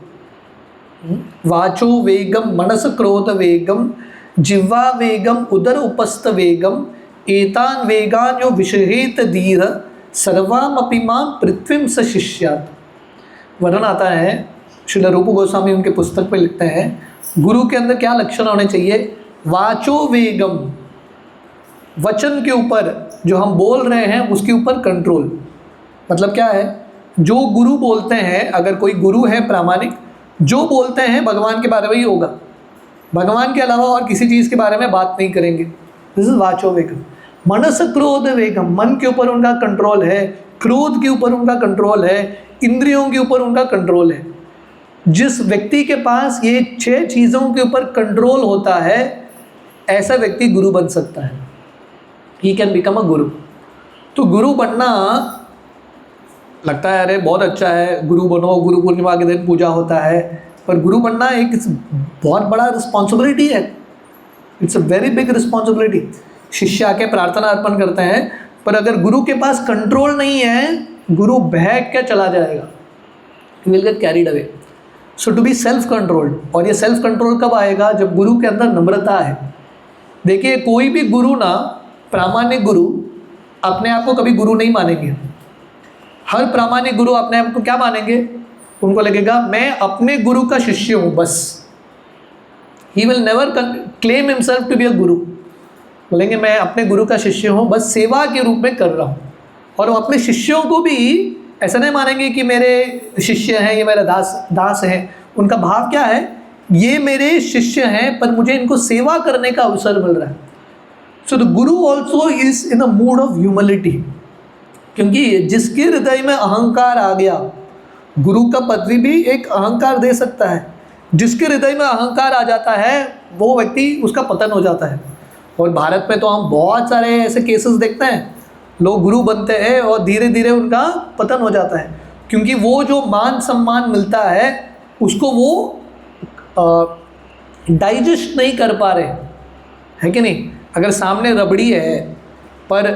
वाचो वेगम मनस क्रोध वेगम जिह्वा वेगम उदर उपस्थ वेगम एतान वेगान यो विषहेत धीर सर्वामपि मां पृथ्वीं स शिष्यात्। वर्णन आता है, श्रील रूप गोस्वामी उनके पुस्तक में लिखते हैं, गुरु के अंदर क्या लक्षण होने चाहिए? वाचो वेगम, वचन के ऊपर जो हम बोल रहे हैं उसके ऊपर कंट्रोल। मतलब क्या है? जो गुरु बोलते हैं, अगर कोई गुरु है प्रामाणिक, जो बोलते हैं भगवान के बारे में ही होगा, भगवान के अलावा और किसी चीज़ के बारे में बात नहीं करेंगे। दिस इज वाचो वेगम। मनस क्रोध वेगम, मन के ऊपर उनका कंट्रोल है, क्रोध के ऊपर उनका कंट्रोल है, इंद्रियों के ऊपर उनका कंट्रोल है। जिस व्यक्ति के पास ये 6 चीज़ों के ऊपर कंट्रोल होता है, ऐसा व्यक्ति गुरु बन सकता है। ही कैन बिकम अ गुरु। तो गुरु बनना लगता है अरे बहुत अच्छा है, गुरु बनो, गुरु पूर्णिमा के दिन पूजा होता है, पर गुरु बनना एक बहुत बड़ा रिस्पॉन्सिबिलिटी है। It's a very big responsibility. शिष्य आके प्रार्थना अर्पण करते हैं, पर अगर गुरु के पास कंट्रोल नहीं है, गुरु बहक के चला जाएगा, he will get carried away. So to be self controlled. और ये सेल्फ कंट्रोल कब आएगा? जब गुरु के अंदर नम्रता है। देखिए कोई भी गुरु ना, प्रामाणिक गुरु अपने आप को कभी गुरु नहीं मानेंगे। हर प्रामाणिक गुरु अपने आप को क्या मानेंगे? उनको लगेगा मैं अपने गुरु का शिष्य हूँ बस। He will never claim himself to be a guru. बोलेंगे मैं अपने गुरु का शिष्य हूँ, बस सेवा के रूप में कर रहा हूँ। और वो अपने शिष्यों को भी ऐसा नहीं मानेंगे कि मेरे शिष्य हैं, ये मेरा दास हैं। उनका भाव क्या है? ये मेरे शिष्य हैं पर मुझे इनको सेवा करने का अवसर मिल रहा है। सो the Guru also is in a mood off humility. क्योंकि जिसके हृदय में अहंकार आ गया, गुरु का पदवी भी एक अहंकार दे सकता है। जिसके हृदय में अहंकार आ जाता है वो व्यक्ति, उसका पतन हो जाता है। और भारत में तो हम बहुत सारे ऐसे केसेस देखते हैं, लोग गुरु बनते हैं और धीरे धीरे उनका पतन हो जाता है, क्योंकि वो जो मान सम्मान मिलता है उसको वो डाइजेस्ट नहीं कर पा रहे, है कि नहीं। अगर सामने रबड़ी है पर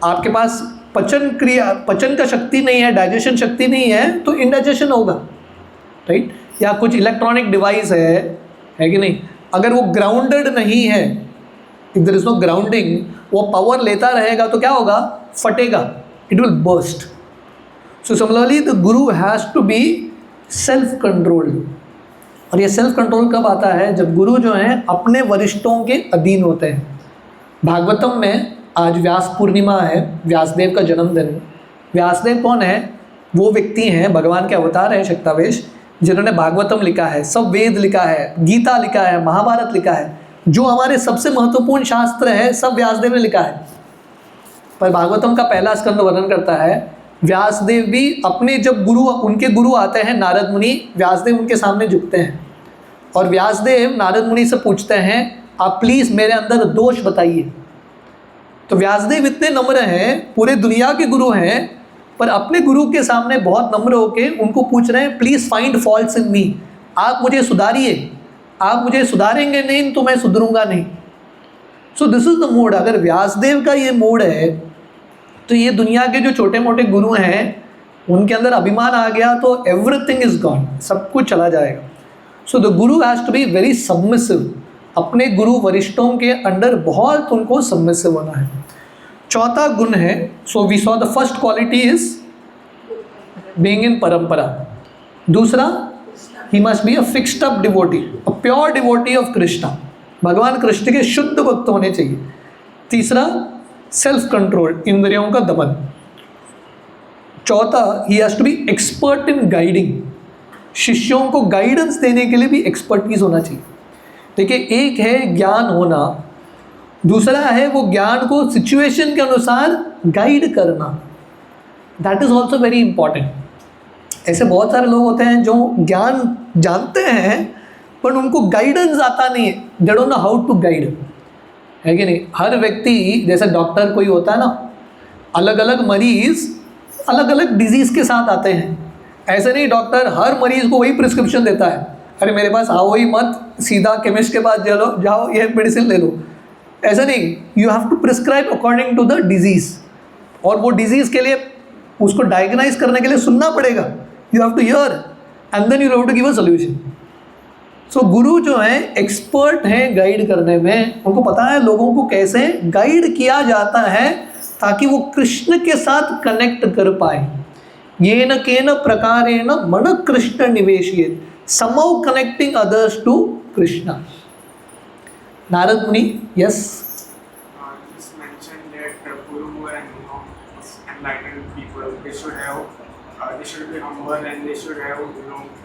आपके पास पचन का शक्ति नहीं है, डाइजेशन शक्ति नहीं है, तो इंडाइजेशन होगा, राइट। या कुछ इलेक्ट्रॉनिक डिवाइस है कि नहीं, अगर वो ग्राउंडेड नहीं है, if there is no grounding, वो पावर लेता रहेगा तो क्या होगा, फटेगा, it will burst. So similarly the guru has to be self controlled. और ये सेल्फ कंट्रोल कब आता है, जब गुरु जो हैं अपने वरिष्ठों के अधीन होते हैं। भागवतम में आज व्यास पूर्णिमा है, व्यासदेव का जन्मदिन। व्यासदेव कौन है, वो व्यक्ति हैं, भगवान के अवतार हैं शक्तावेश, जिन्होंने भागवतम लिखा है, सब वेद लिखा है, गीता लिखा है, महाभारत लिखा है, जो हमारे सबसे महत्वपूर्ण शास्त्र है सब व्यासदेव ने लिखा है। पर भागवतम का पहला स्कंद वर्णन करता है व्यासदेव भी अपने, जब गुरु, उनके गुरु आते हैं नारद मुनि, व्यासदेव उनके सामने झुकते हैं और व्यासदेव नारद मुनि से पूछते हैं आप प्लीज़ मेरे अंदर दोष बताइए। तो व्यासदेव इतने नम्र हैं, पूरे दुनिया के गुरु हैं, पर अपने गुरु के सामने बहुत नम्र होके उनको पूछ रहे हैं प्लीज़ फाइंड फॉल्ट्स इन मी, आप मुझे सुधारिए, आप मुझे सुधारेंगे नहीं तो मैं सुधरूंगा नहीं। So this is the mood. अगर व्यासदेव का ये मूड है तो ये दुनिया के जो छोटे मोटे गुरु हैं उनके अंदर अभिमान आ गया तो एवरीथिंग इज गॉन, सब कुछ चला जाएगा। So the guru has to be very submissive, अपने गुरु वरिष्ठों के अंडर बहुत उनको सबमिसिव होना है। चौथा गुण है, so we saw the first quality is being in parampara. दूसरा, he must be a fixed up devotee, a pure devotee of Krishna, भगवान कृष्ण के शुद्ध भक्त होने चाहिए। तीसरा, सेल्फ कंट्रोल, इंद्रियों का दमन। चौथा, he has to be expert in guiding, शिष्यों को गाइडेंस देने के लिए भी एक्सपर्टीज होना चाहिए। देखिए, एक है ज्ञान होना, दूसरा है वो ज्ञान को सिचुएशन के अनुसार गाइड करना, that is also very important. ऐसे बहुत सारे लोग होते हैं जो ज्ञान जानते हैं पर उनको गाइडेंस आता नहीं है, they don't know how to guide, है कि नहीं। हर व्यक्ति, जैसे डॉक्टर कोई होता है ना, अलग अलग मरीज़ अलग अलग डिजीज़ के साथ आते हैं। ऐसे नहीं डॉक्टर हर मरीज़ को वही प्रिस्क्रिप्शन देता है, अरे मेरे पास आओ ही मत, सीधा केमिस्ट के पास जाओ ये मेडिसिन ले लो। ऐसा नहीं, you have to prescribe according to the disease, और वो डिजीज़ के लिए उसको डायग्नाइज करने के लिए सुनना पड़ेगा, you have to hear and then you have to give a solution. So गुरु जो हैं एक्सपर्ट हैं गाइड करने में, उनको पता है लोगों को कैसे गाइड किया जाता है ताकि वो कृष्ण के साथ कनेक्ट कर पाए। येन केन प्रकारेण मन Krishna निवेशियेत, somehow connecting others to Krishna. Narad Muni, yes? You just mentioned that Guru and enlightened people, they should be humble and they should have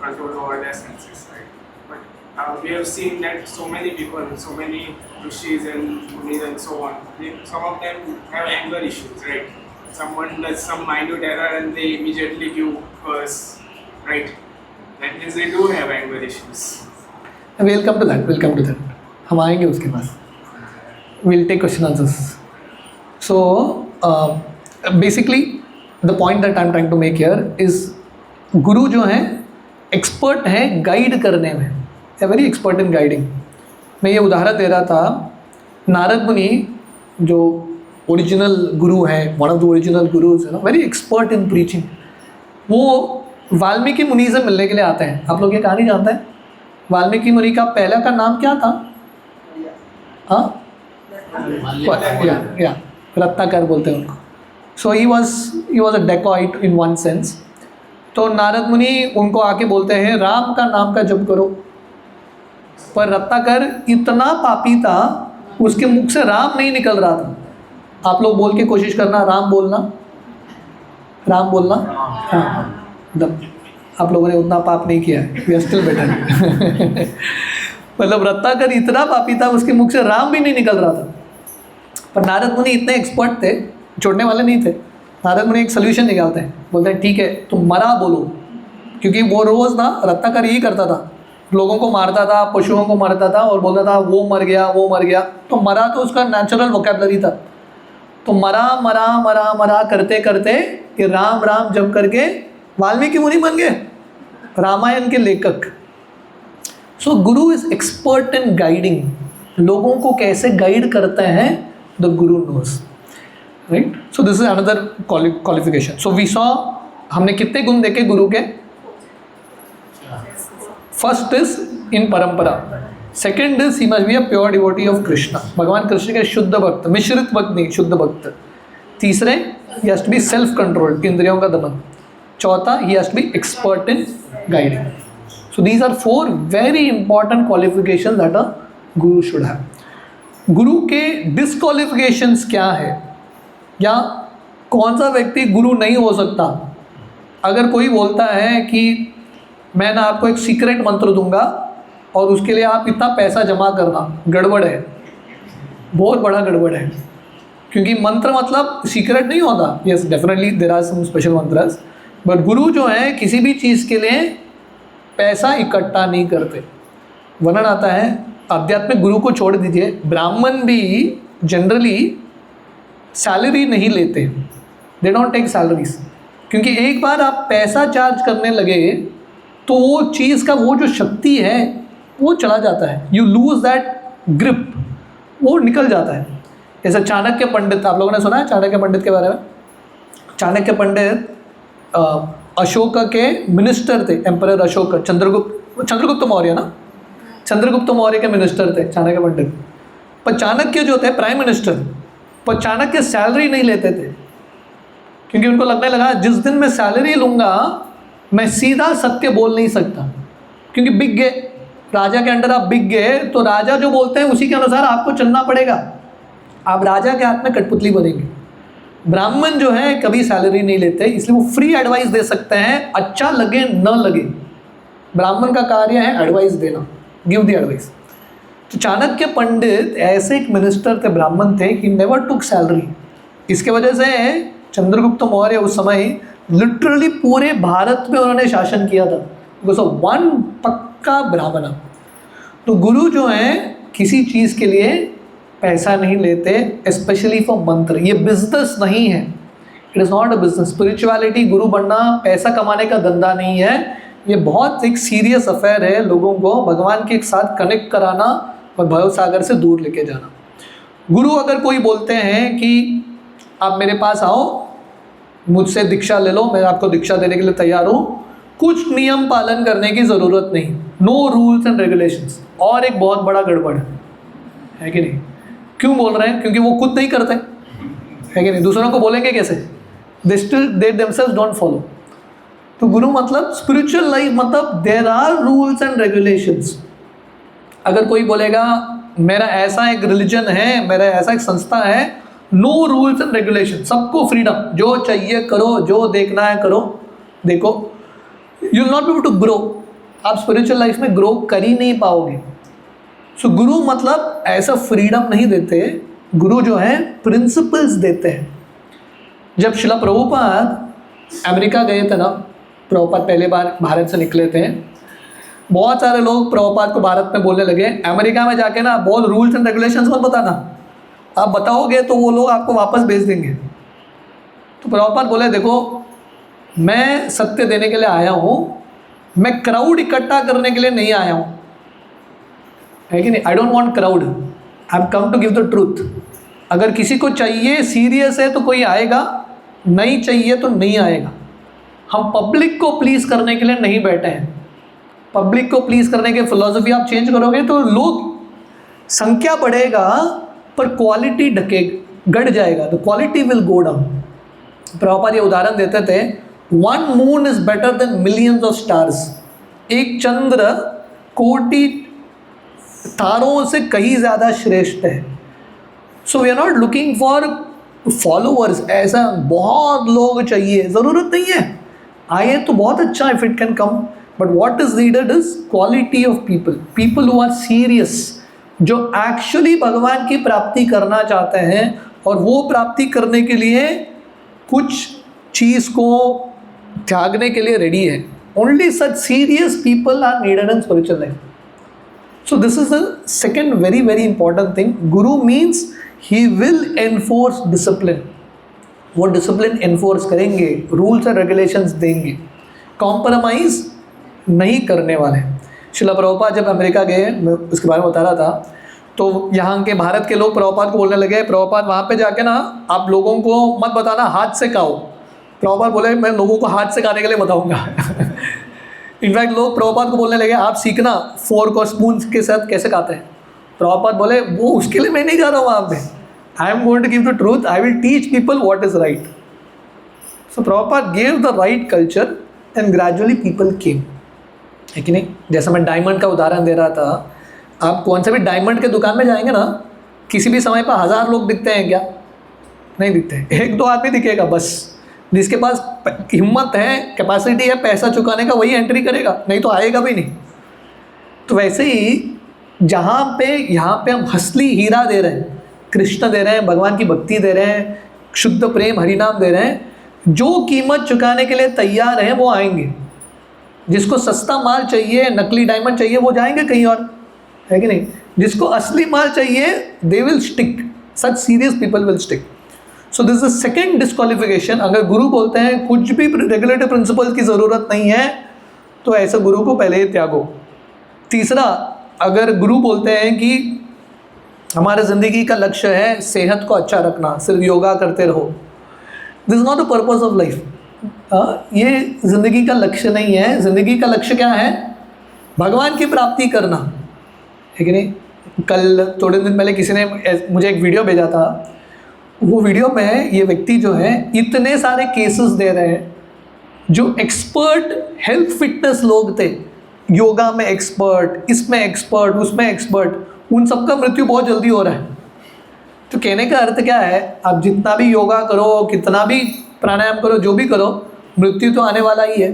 control over their senses, right? But we have seen that so many people, so many rishis and munis and so on, some of them have anger issues, right? Someone does some minute error and they immediately give curse, right? That means they do have anger issues. We'll come to that. हम आएंगे उसके पास. We'll take question answers. So basically the point that I'm trying to make here is गुरु जो हैं expert हैं guide करने में, very expert in guiding. मैं ये उदाहरण दे रहा था, नारद मुनि जो ओरिजिनल गुरु हैं, one of the original gurus है ना, वेरी एक्सपर्ट इन प्रीचिंग, वो वाल्मीकि मुनि से मिलने के लिए आते हैं। आप लोग ये कहानी जानते हैं? वाल्मीकि मुनि का पहला का नाम क्या था? हाँ, या रत्नाकर बोलते हैं उनको। So he was a dacoit in one sense. तो नारद मुनि उनको आके बोलते हैं राम का नाम का जप करो, पर रत्नाकर इतना पापी था उसके मुख से राम नहीं निकल रहा था। आप लोग बोल के कोशिश करना, राम बोलना, राम बोलना। हाँ, आप लोगों ने उतना पाप नहीं किया है, वी आर स्टिल बेटर। मतलब रत्नाकर इतना पापी था उसके मुख से राम भी नहीं निकल रहा था। पर नारद मुनि इतने एक्सपर्ट थे, छोड़ने वाले नहीं थे। नारद मुनि एक सोल्यूशन निकालते हैं, बोलते हैं ठीक है तुम मरा बोलो, क्योंकि वो रोज़ ना रत्नाकर यही करता था, लोगों को मारता था, पशुओं को मारता था और बोलता था वो मर गया, वो मर गया। तो मरा तो उसका नेचुरल वोकेबलरी था। तो मरा मरा मरा मरा करते करते ये राम राम जम करके वाल्मीकि मुनि बन गए, रामायण के लेखक। सो गुरु इज एक्सपर्ट इन गाइडिंग, लोगों को कैसे गाइड करते हैं the guru knows, right. So this is another qualification. So we saw, हमने कितने गुण देखे गुरु के? First is in parampara, second is he must be a pure devotee of Krishna, भगवान कृष्ण के शुद्ध भक्त, मिश्रित भक्त नहीं, शुद्ध भक्त। तीसरे, he has to be self controlled, इंद्रियों का दमन। चौथा, he has to be expert in guiding. So these are 4 very important qualifications that a guru should have. गुरु के डिसक्वालिफिकेशंस क्या है, या कौन सा व्यक्ति गुरु नहीं हो सकता? अगर कोई बोलता है कि मैं ना आपको एक सीक्रेट मंत्र दूंगा और उसके लिए आप इतना पैसा जमा करना, गड़बड़ है, बहुत बड़ा गड़बड़ है। क्योंकि मंत्र मतलब सीक्रेट नहीं होता। Yes, definitely there are some special mantras, but गुरु जो है किसी भी चीज़ के लिए पैसा इकट्ठा नहीं करते। वर्णन आता है, आध्यात्मिक गुरु को छोड़ दीजिए, ब्राह्मण भी जनरली सैलरी नहीं लेते, दे डोंट टेक सैलरीज। क्योंकि एक बार आप पैसा चार्ज करने लगे तो वो चीज़ का वो जो शक्ति है वो चला जाता है, यू लूज दैट ग्रिप, वो निकल जाता है। जैसे चाणक्य पंडित, आप लोगों ने सुना है चाणक्य पंडित के बारे में? चाणक्य पंडित अशोक के मिनिस्टर थे, एम्परर अशोक, चंद्रगुप्त मौर्य ना, चंद्रगुप्त मौर्य के मिनिस्टर थे चाणक्य पंडित। पर चाणक्य जो थे प्राइम मिनिस्टर, पर चाणक्य सैलरी नहीं लेते थे, क्योंकि उनको लगने लगा जिस दिन मैं सैलरी लूँगा मैं सीधा सत्य बोल नहीं सकता, क्योंकि बिक गए, राजा के अंडर आप बिक गए तो राजा जो बोलते हैं उसी के अनुसार आपको चलना पड़ेगा, आप राजा के हाथ में कठपुतली बनेंगे। ब्राह्मण जो है कभी सैलरी नहीं लेते, इसलिए वो फ्री एडवाइस दे सकते हैं, अच्छा लगे न लगे। ब्राह्मण का कार्य है एडवाइस देना, गिव द एडवाइस। तो चाणक्य पंडित ऐसे एक मिनिस्टर थे, ब्राह्मण थे, कि नेवर टुक सैलरी। इसके वजह से चंद्रगुप्त मौर्य उस समय लिटरली पूरे भारत में उन्होंने शासन किया था, बिकॉज ऑफ वन पक्का ब्राह्मण। तो गुरु जो है किसी चीज़ के लिए पैसा नहीं लेते, स्पेशली फॉर मंत्र। ये बिजनेस नहीं है, it is not a business. Spirituality, गुरु बनना पैसा कमाने का धंधा नहीं है, ये बहुत एक सीरियस अफेयर है, लोगों को भगवान के साथ कनेक्ट कराना और भव सागर से दूर लेके जाना। गुरु अगर कोई बोलते हैं कि आप मेरे पास आओ, मुझसे दीक्षा ले लो, मैं आपको दीक्षा देने के लिए तैयार हूँ, कुछ नियम पालन करने की ज़रूरत नहीं, नो रूल्स एंड रेगुलेशंस। और एक बहुत बड़ा गड़बड़ है कि नहीं? क्यों बोल रहे हैं? क्योंकि वो खुद नहीं करते, है कि नहीं? दूसरों को बोलेंगे कैसे? They themselves don't follow. तो गुरु मतलब स्पिरिचुअल लाइफ, मतलब there are rules and regulations. अगर कोई बोलेगा मेरा ऐसा एक रिलीजन है, मेरा ऐसा एक संस्था है, नो रूल्स एंड रेगुलेशन, सबको फ्रीडम, जो चाहिए करो, जो देखना है करो, देखो, you will not be able to grow. आप स्पिरिचुअल लाइफ में ग्रो कर ही नहीं पाओगे। सो गुरु मतलब ऐसा फ्रीडम नहीं देते, गुरु जो है प्रिंसिपल्स देते हैं। जब शिला प्रभुपाद अमेरिका गए थे ना, प्रभुपाद पहले बार भारत से निकले थे, बहुत सारे लोग प्रभुपाद को भारत में बोलने लगे, अमेरिका में जाके ना बहुत रूल्स एंड रेगुलेशंस मत बताना, आप बताओगे तो वो लोग आपको वापस भेज देंगे। तो प्रभुपाद बोले देखो, मैं सत्य देने के लिए आया हूँ, मैं क्राउड इकट्ठा करने के लिए नहीं आया हूँ, है कि नहीं? I don't want crowd, I have come to give the truth. अगर किसी को चाहिए, सीरियस है तो कोई आएगा, नहीं चाहिए तो नहीं आएगा। हम पब्लिक को प्लीज़ करने के लिए नहीं बैठे हैं। पब्लिक को प्लीज़ करने की फिलॉसफी आप चेंज करोगे तो लोग, संख्या बढ़ेगा पर क्वालिटी घट जाएगा, the quality will go down. Prabhupada ये उदाहरण देते थे, one moon is better than millions of stars. एक चंद्र कोटि तारों से कहीं ज़्यादा श्रेष्ठ है। So we are not looking for followers, ऐसा बहुत लोग चाहिए, ज़रूरत नहीं है। आए तो बहुत अच्छा, if it can come, but what is needed is quality of people, people who are serious, जो एक्चुअली भगवान की प्राप्ति करना चाहते हैं और वो प्राप्ति करने के लिए कुछ चीज़ को त्यागने के लिए रेडी है। Only such serious people are needed in spiritual life. So this is the second very very important thing. Guru means he will enforce discipline. वो डिसिप्लिन एनफोर्स करेंगे, रूल्स एंड रेगुलेशंस देंगे, कॉम्प्रोमाइज़ नहीं करने वाले। श्रील प्रभुपाद जब America गए, मैं उसके बारे में बता रहा था, तो यहाँ के भारत के लोग प्रभुपाद को बोलने लगे, प्रभुपाद वहाँ पे जाके ना आप लोगों को मत बताना हाथ से खाओ। प्रभुपाद बोले मैं लोगों को हाथ से खाने के लिए बताऊँगा। इनफैक्ट लोग प्रभुपाद को बोलने लगे आप सीखना फोर्क और स्पून के साथ कैसे खाते हैं। प्रभुपाद बोले वो उसके लिए मैं नहीं जा रहा हूँ वहाँ पे, I am going to give the truth, I will teach people what is right. So Prabhupada gave the right culture and gradually people came, है कि नहीं। जैसे मैं डायमंड का उदाहरण दे रहा था, आप कौन सा भी डायमंड के दुकान में जाएंगे ना, किसी भी समय पर 1000 लोग दिखते हैं क्या? नहीं दिखते, 1-2 आदमी दिखेगा बस। जिसके पास हिम्मत है, कैपेसिटी है पैसा चुकाने का, वही एंट्री करेगा, नहीं तो आएगा भी नहीं। तो वैसे ही जहाँ पे यहाँ पे हम असली हीरा दे रहे हैं, कृष्ण दे रहे हैं, भगवान की भक्ति दे रहे हैं, शुद्ध प्रेम हरिनाम दे रहे हैं, जो कीमत चुकाने के लिए तैयार हैं वो आएंगे। जिसको सस्ता माल चाहिए, नकली डायमंड चाहिए, वो जाएंगे कहीं और, है कि नहीं। जिसको असली माल चाहिए they will stick, such serious people will stick. So this is second disqualification. अगर गुरु बोलते हैं कुछ भी रेगुलेटिव प्रिंसिपल्स की ज़रूरत नहीं है, तो ऐसे गुरु को पहले ही त्यागो। तीसरा, अगर गुरु बोलते हैं कि हमारे ज़िंदगी का लक्ष्य है सेहत को अच्छा रखना, सिर्फ योगा करते रहो, this is not the purpose of life. ये ज़िंदगी का लक्ष्य नहीं है। ज़िंदगी का लक्ष्य क्या है? भगवान की प्राप्ति करना, है कि नहीं। कल थोड़े दिन पहले किसी ने मुझे एक वीडियो भेजा था। वो वीडियो में ये व्यक्ति जो है इतने सारे केसेस दे रहे हैं, जो एक्सपर्ट हेल्थ फिटनेस लोग थे, योगा में एक्सपर्ट, इसमें एक्सपर्ट, उसमें एक्सपर्ट, उन सबका मृत्यु बहुत जल्दी हो रहा है। तो कहने का अर्थ क्या है, आप जितना भी योगा करो, कितना भी प्राणायाम करो, जो भी करो, मृत्यु तो आने वाला ही है।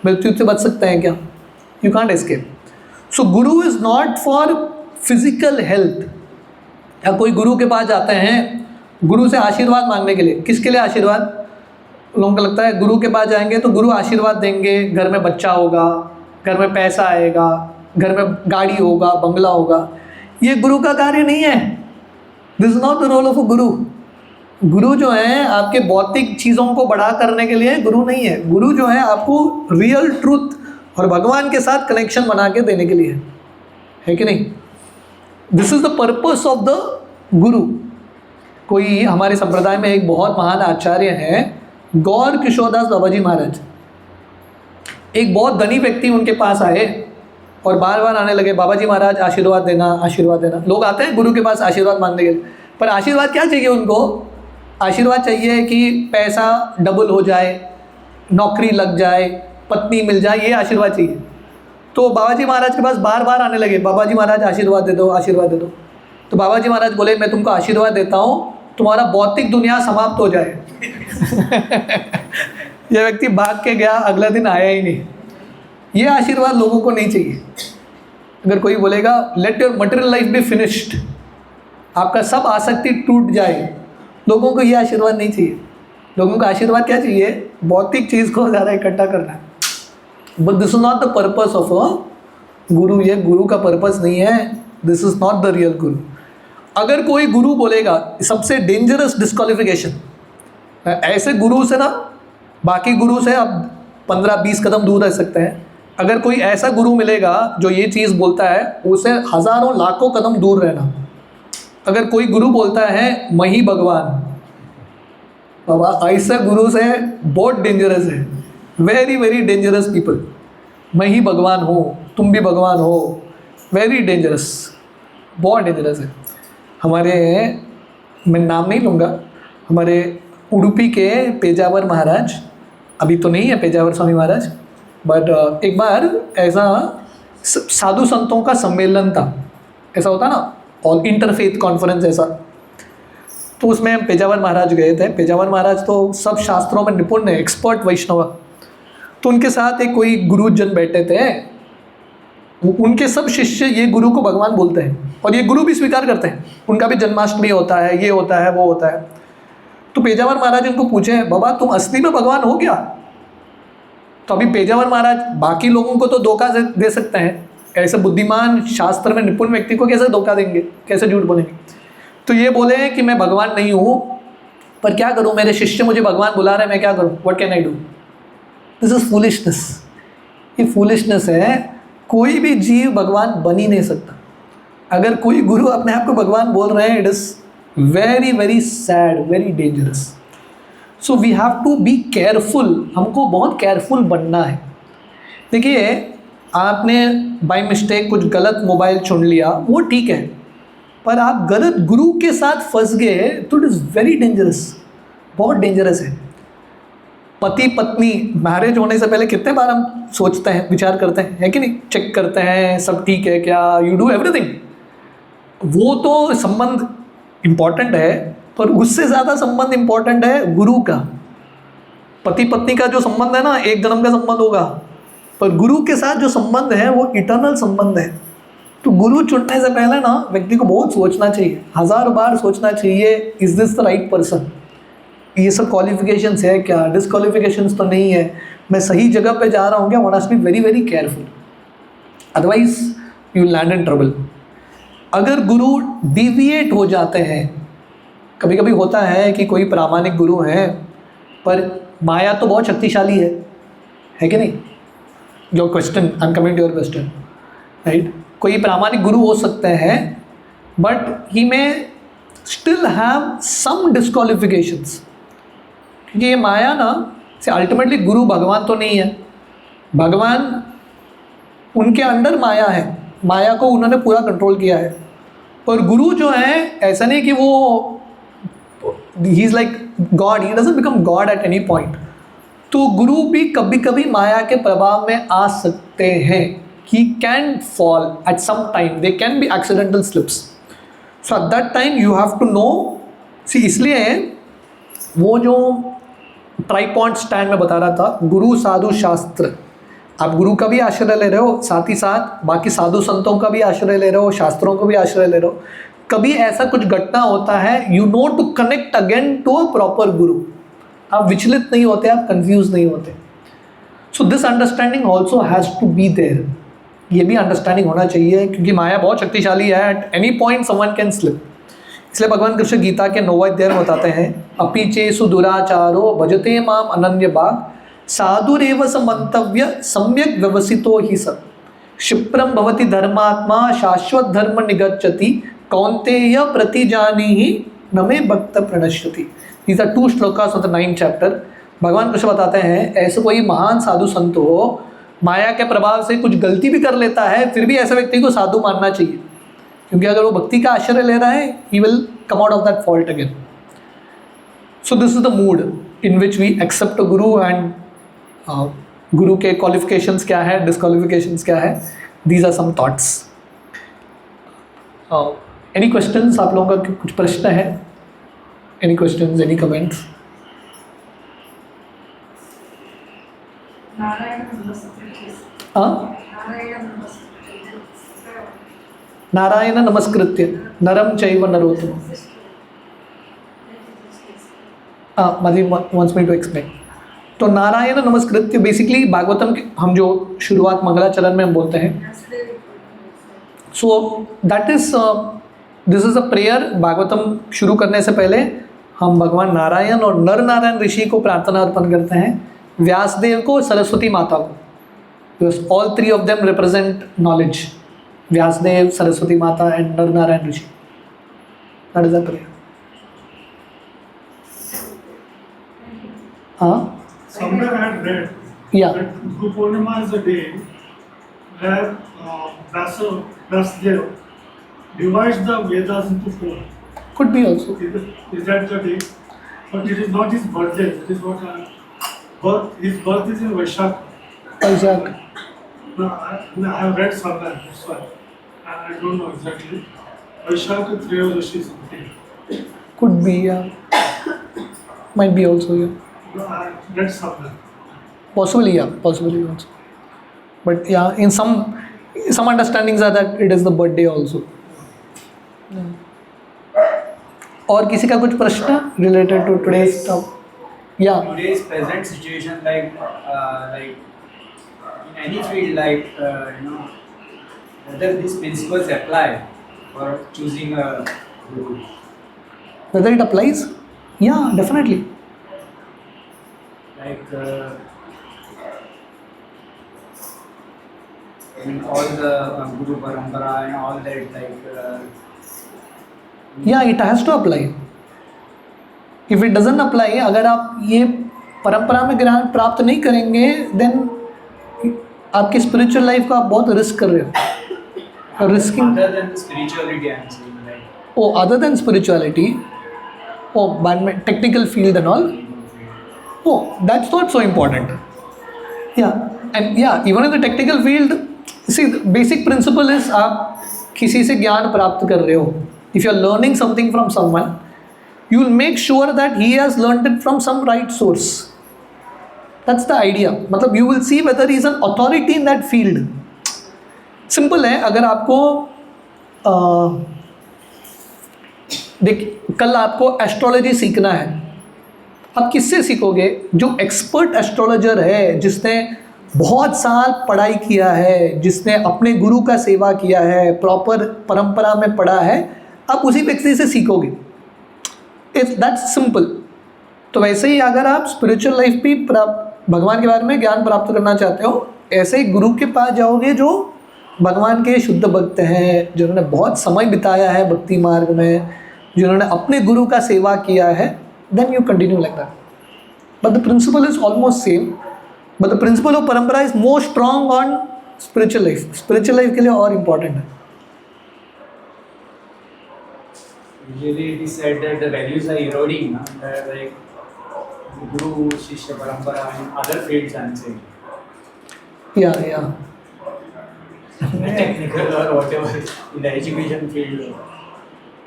मृत्यु से बच सकते हैं क्या? You can't escape. So guru is not for physical health. या कोई गुरु के पास जाते हैं गुरु से आशीर्वाद मांगने के लिए, किसके लिए आशीर्वाद? लोगों को लगता है गुरु के पास जाएंगे तो गुरु आशीर्वाद देंगे, घर में बच्चा होगा, घर में पैसा आएगा, घर में गाड़ी होगा, बंगला होगा। ये गुरु का कार्य नहीं है। This is not the role of a guru. गुरु जो है आपके भौतिक चीज़ों को बड़ा करने के लिए गुरु नहीं है। गुरु जो है आपको रियल ट्रूथ और भगवान के साथ कनेक्शन बना के देने के लिए है कि नहीं। This is the purpose of the गुरु। कोई हमारे संप्रदाय में एक बहुत महान आचार्य हैं, गौर किशोरदास बाबा जी महाराज। एक बहुत धनी व्यक्ति उनके पास आए और बार बार आने लगे, बाबा जी महाराज आशीर्वाद देना, आशीर्वाद देना। लोग आते हैं गुरु के पास आशीर्वाद मांगने के लिए, पर आशीर्वाद क्या चाहिए उनको? आशीर्वाद चाहिए कि पैसा डबल हो जाए, नौकरी लग जाए, पत्नी मिल जाए, ये आशीर्वाद चाहिए। तो बाबा जी महाराज के पास बार बार आने लगे, बाबा जी महाराज आशीर्वाद दे दो, आशीर्वाद दे दो। तो बाबा जी महाराज बोले मैं तुमको आशीर्वाद देता हूँ, तुम्हारा भौतिक दुनिया समाप्त हो जाए। यह व्यक्ति भाग के गया, अगला दिन आया ही नहीं। ये आशीर्वाद लोगों को नहीं चाहिए। अगर कोई बोलेगा let your material life be finished, आपका सब आसक्ति टूट जाए, लोगों को ये आशीर्वाद नहीं चाहिए। लोगों को आशीर्वाद क्या चाहिए? भौतिक चीज़ को ज़्यादा इकट्ठा करना। But this is not the purpose of a गुरु। ये गुरु का पर्पस नहीं है। This is not the real गुरु। अगर कोई गुरु बोलेगा, सबसे डेंजरस डिस्क्वालिफिकेशन, ऐसे गुरु से ना बाकी गुरु से आप 15-20 कदम दूर रह सकते हैं। अगर कोई ऐसा गुरु मिलेगा जो ये चीज़ बोलता है, उसे हज़ारों लाखों कदम दूर रहना। अगर कोई गुरु बोलता है मैं ही भगवान, बाबा ऐसा गुरु से बहुत डेंजरस है, वेरी वेरी डेंजरस पीपल। मैं ही भगवान हूँ, तुम भी भगवान हो, वेरी डेंजरस, बहुत डेंजरस है। हमारे, मैं नाम नहीं लूँगा, हमारे उडुपी के पेजावर महाराज, अभी तो नहीं है पेजावर स्वामी महाराज, बट एक बार ऐसा साधु संतों का सम्मेलन था, ऐसा होता ना, और इंटरफेथ कॉन्फ्रेंस ऐसा। तो उसमें हम पेजावर महाराज गए थे। पेजावर महाराज तो सब शास्त्रों में निपुण है, एक्सपर्ट वैष्णव। तो उनके साथ एक कोई गुरुजन बैठे थे, उनके सब शिष्य ये गुरु को भगवान बोलते हैं और ये गुरु भी स्वीकार करते हैं। उनका भी जन्माष्टमी होता है, ये होता है, वो होता है। तो पेजावर महाराज उनको पूछे, बाबा तुम असली में भगवान हो क्या? तो अभी पेजावर महाराज बाकी लोगों को तो धोखा दे सकते हैं, ऐसे बुद्धिमान शास्त्र में निपुण व्यक्ति को कैसे धोखा देंगे, कैसे झूठ बोलेंगे। तो ये बोले हैं कि मैं भगवान नहीं हूँ, पर क्या करूँ, मेरे शिष्य मुझे भगवान बुला रहे हैं, मैं क्या करूँ, what can I do. This is foolishness, ये फूलिशनेस है। कोई भी जीव भगवान बन ही नहीं सकता। अगर कोई गुरु अपने आप को भगवान बोल रहे हैं, it is very very sad, very dangerous. So we have to be careful, हमको बहुत केयरफुल बनना है। देखिए, आपने बाय मिस्टेक कुछ गलत मोबाइल चुन लिया, वो ठीक है, पर आप गलत गुरु के साथ फंस गए तो इट इज़ वेरी डेंजरस, बहुत डेंजरस है। पति पत्नी मैरिज होने से पहले कितने बार हम सोचते हैं, विचार करते हैं, है कि नहीं, चेक करते हैं सब ठीक है क्या, यू डू एवरीथिंग। वो तो संबंध इम्पॉर्टेंट है, पर उससे ज़्यादा संबंध इम्पॉर्टेंट है गुरु का। पति पत्नी का जो संबंध है ना, एक जन्म का संबंध होगा, पर गुरु के साथ जो संबंध है वो इटर्नल संबंध है। तो गुरु चुनने से पहले ना व्यक्ति को बहुत सोचना चाहिए, 1000 बार सोचना चाहिए, is this the right person, ये सब क्वालिफिकेशंस है क्या, डिसक्वालिफिकेशंस तो नहीं है, मैं सही जगह पे जा रहा हूँ क्या। One has to be very very careful, otherwise you land in trouble. अगर गुरु डिविएट हो जाते हैं, कभी कभी होता है कि कोई प्रामाणिक गुरु हैं पर माया तो बहुत शक्तिशाली है कि नहीं। Your question, I am coming to your question, right. कोई प्रामाणिक गुरु हो सकते हैं बट ही में स्टिल हैव सम डिस्क्वालिफिकेशंस, क्योंकि ये माया ना से अल्टीमेटली गुरु भगवान तो नहीं है, भगवान उनके अंडर माया है, माया को उन्होंने पूरा कंट्रोल किया है। पर गुरु जो है ऐसा नहीं कि वो he is like God, he doesn't become God at any point. तो गुरु भी कभी कभी माया के प्रभाव में आ सकते हैं, he can fall at some time, they can be accidental slips. So at that time you have to know, see इसलिए वो जो ट्राइपॉइंट स्टैंड में बता रहा था, गुरु साधु शास्त्र, आप गुरु का भी आश्रय ले रहे हो, साथ ही साथ बाकी साधु संतों का भी आश्रय ले रहे हो, शास्त्रों को भी आश्रय ले रहे हो। कभी ऐसा कुछ घटना होता है, you know to connect again to a proper guru, आप विचलित नहीं होते, आप कंफ्यूज नहीं होते। So this understanding also has to be there, ये भी अंडरस्टैंडिंग होना चाहिए, क्योंकि माया बहुत शक्तिशाली है, at any point someone can slip. इसलिए भगवान कृष्ण गीता के 9वें अध्याय में बताते हैं, अपि चेसु दुराचारो भजते माम अनन्य भाग साधुरेव समन्तव्य सम्यक व्यवसितो ही स क्षिप्रम भवति धर्मात्मा शाश्वत धर्म निगच्छति कौन्तेय प्रतिजानीहि न मे भक्त प्रणश्यति। These are 2 shlokas of the 9th chapter. भगवान कृष्ण बताते हैं, ऐसे कोई महान साधु संत हो, माया के प्रभाव से कुछ गलती भी कर लेता है, फिर भी ऐसे व्यक्ति को साधु मानना चाहिए, क्योंकि अगर वो भक्ति का आश्रय ले रहा है, he will come out of that fault again. So this is the mood in which we accept a guru, and गुरु के क्वालिफिकेशंस क्या है, डिसक्वालिफिकेशंस क्या है, these are some thoughts. Any questions, आप लोगों का कुछ प्रश्न है, any questions, any comments? Narayan नमस्कृत्य नरम चैव नरोत्तमम्। मधी wants me to explain। तो नारायण नमस्कृत्य बेसिकली भागवतम के हम जो शुरुआत मंगलाचरण में हम बोलते हैं, so that is this is a prayer. Bhagavatam शुरू करने से पहले हम भगवान नारायण और नर नारायण ऋषि को प्रार्थना अर्पण करते हैं, व्यासदेव को, सरस्वती माता को, because all 3 of them represent knowledge, Vyasadev, Saraswati Mata and Nar Narayan Rishi. That is a prayer. हाँ, somewhere I had read Yeah. that Guru Purnima is a day where Vyasdev divides the Vedas into 4. could be also. Is that the day? But it is not his birthday. It is what his birth is in Vaishak. Vaishak. No, I have read somewhere. That's why I don't know exactly. Vaishak Trayodasi something. Could be, yeah. Might be also, yeah. No, I read somewhere. Possibly, yeah. Possibly also. But yeah, in some understandings are that it is the birthday also. Yeah. और किसी का कुछ प्रश्न related to today's stuff? Yeah. Today's present situation, like in any field, like whether these principles apply for choosing a guru. Whether it applies? Yeah, definitely. Like in all the Guru Parampara and all that, like Yeah, it has to apply. If it doesn't apply, अगर आप ये परंपरा में ज्ञान प्राप्त नहीं करेंगे, then आपकी स्पिरिचुअल लाइफ को आप बहुत रिस्क कर रहे हो. Risking. other than spirituality, I'm saying, like Oh, other than spirituality, oh, but technical field and all. Oh, that's not so important. Yeah, and yeah, even in the technical field, see, the basic principle is आप किसी से ज्ञान प्राप्त कर रहे हो. If you are learning something from someone, you will make sure that he has learned it from some right source. That's the idea. मतलब you will see whether he is an authority in that field. Simple है. अगर आपको देख, कल आपको astrology सीखना है, आप किससे सीखोगे? जो एक्सपर्ट एस्ट्रोलॉजर है, जिसने बहुत साल पढ़ाई किया है, जिसने अपने गुरु का सेवा किया है, प्रॉपर परंपरा में पढ़ा है, आप उसी व्यक्ति से सीखोगे. It's that's simple. तो वैसे ही अगर आप स्पिरिचुअल लाइफ भी भगवान के बारे में ज्ञान प्राप्त करना चाहते हो, ऐसे ही गुरु के पास जाओगे जो भगवान के शुद्ध भक्त हैं, जिन्होंने बहुत समय बिताया है भक्ति मार्ग में, जिन्होंने अपने गुरु का सेवा किया है, then you continue like that. But the principle is almost same, but the principle of parampara is more strong on spiritual life. Spiritual life के लिए और इम्पॉर्टेंट है. usually it is said that the values are eroding, like Guru, Shishya Parampara and other fields, I'm saying. Yeah. Technical or whatever, in the education field.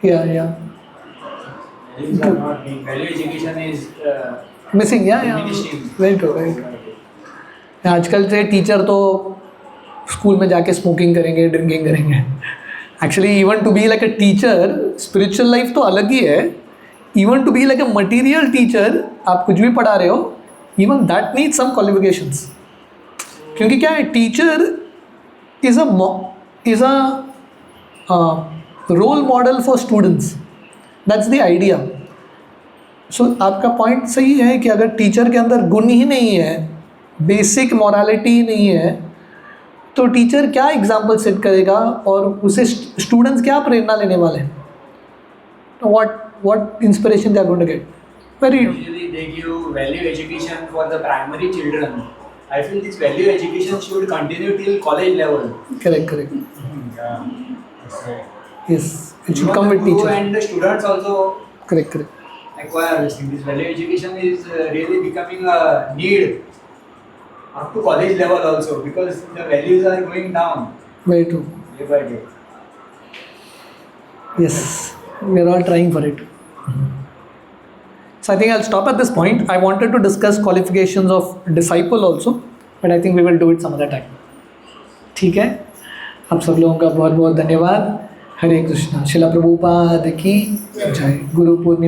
Yeah. Values are not being, value education is Missing, yeah. diminishing. Very true. आजकल से teacher तो school में जाके smoking करेंगे, drinking करेंगे. Actually even to be like a teacher, spiritual life तो अलग ही है. Even to be like a material teacher, आप कुछ भी पढ़ा रहे हो, even that need some qualifications. क्योंकि क्या है, teacher is a role model for students. That's the idea. So आपका पॉइंट सही है कि अगर टीचर के अंदर गुण ही नहीं है, बेसिक मॉरलिटी ही नहीं है, तो टीचर क्या एग्जाम्पल सेट करेगा और उसे स्टूडेंट्स क्या प्रेरणा लेने वाले हैं? what inspiration they are going to get? Very Usually they give value education for the primary children. I feel this value education should continue till college level. correct. Yeah. That's right. Yes, it should Even come the with guru teacher. and the students also Correct. acquire this thing. This value education is really becoming a need up to college level also, because the values are going down Very true. day by day. Yes, we are all trying for it. So I think I'll stop at this point. I wanted to discuss qualifications of disciple also, but I think we will do it some other time. ठीक है, आप सब लोगों का बहुत बहुत धन्यवाद. हरे कृष्णा. शिला प्रभुपाद की जय. गुरु पूर्णिमा.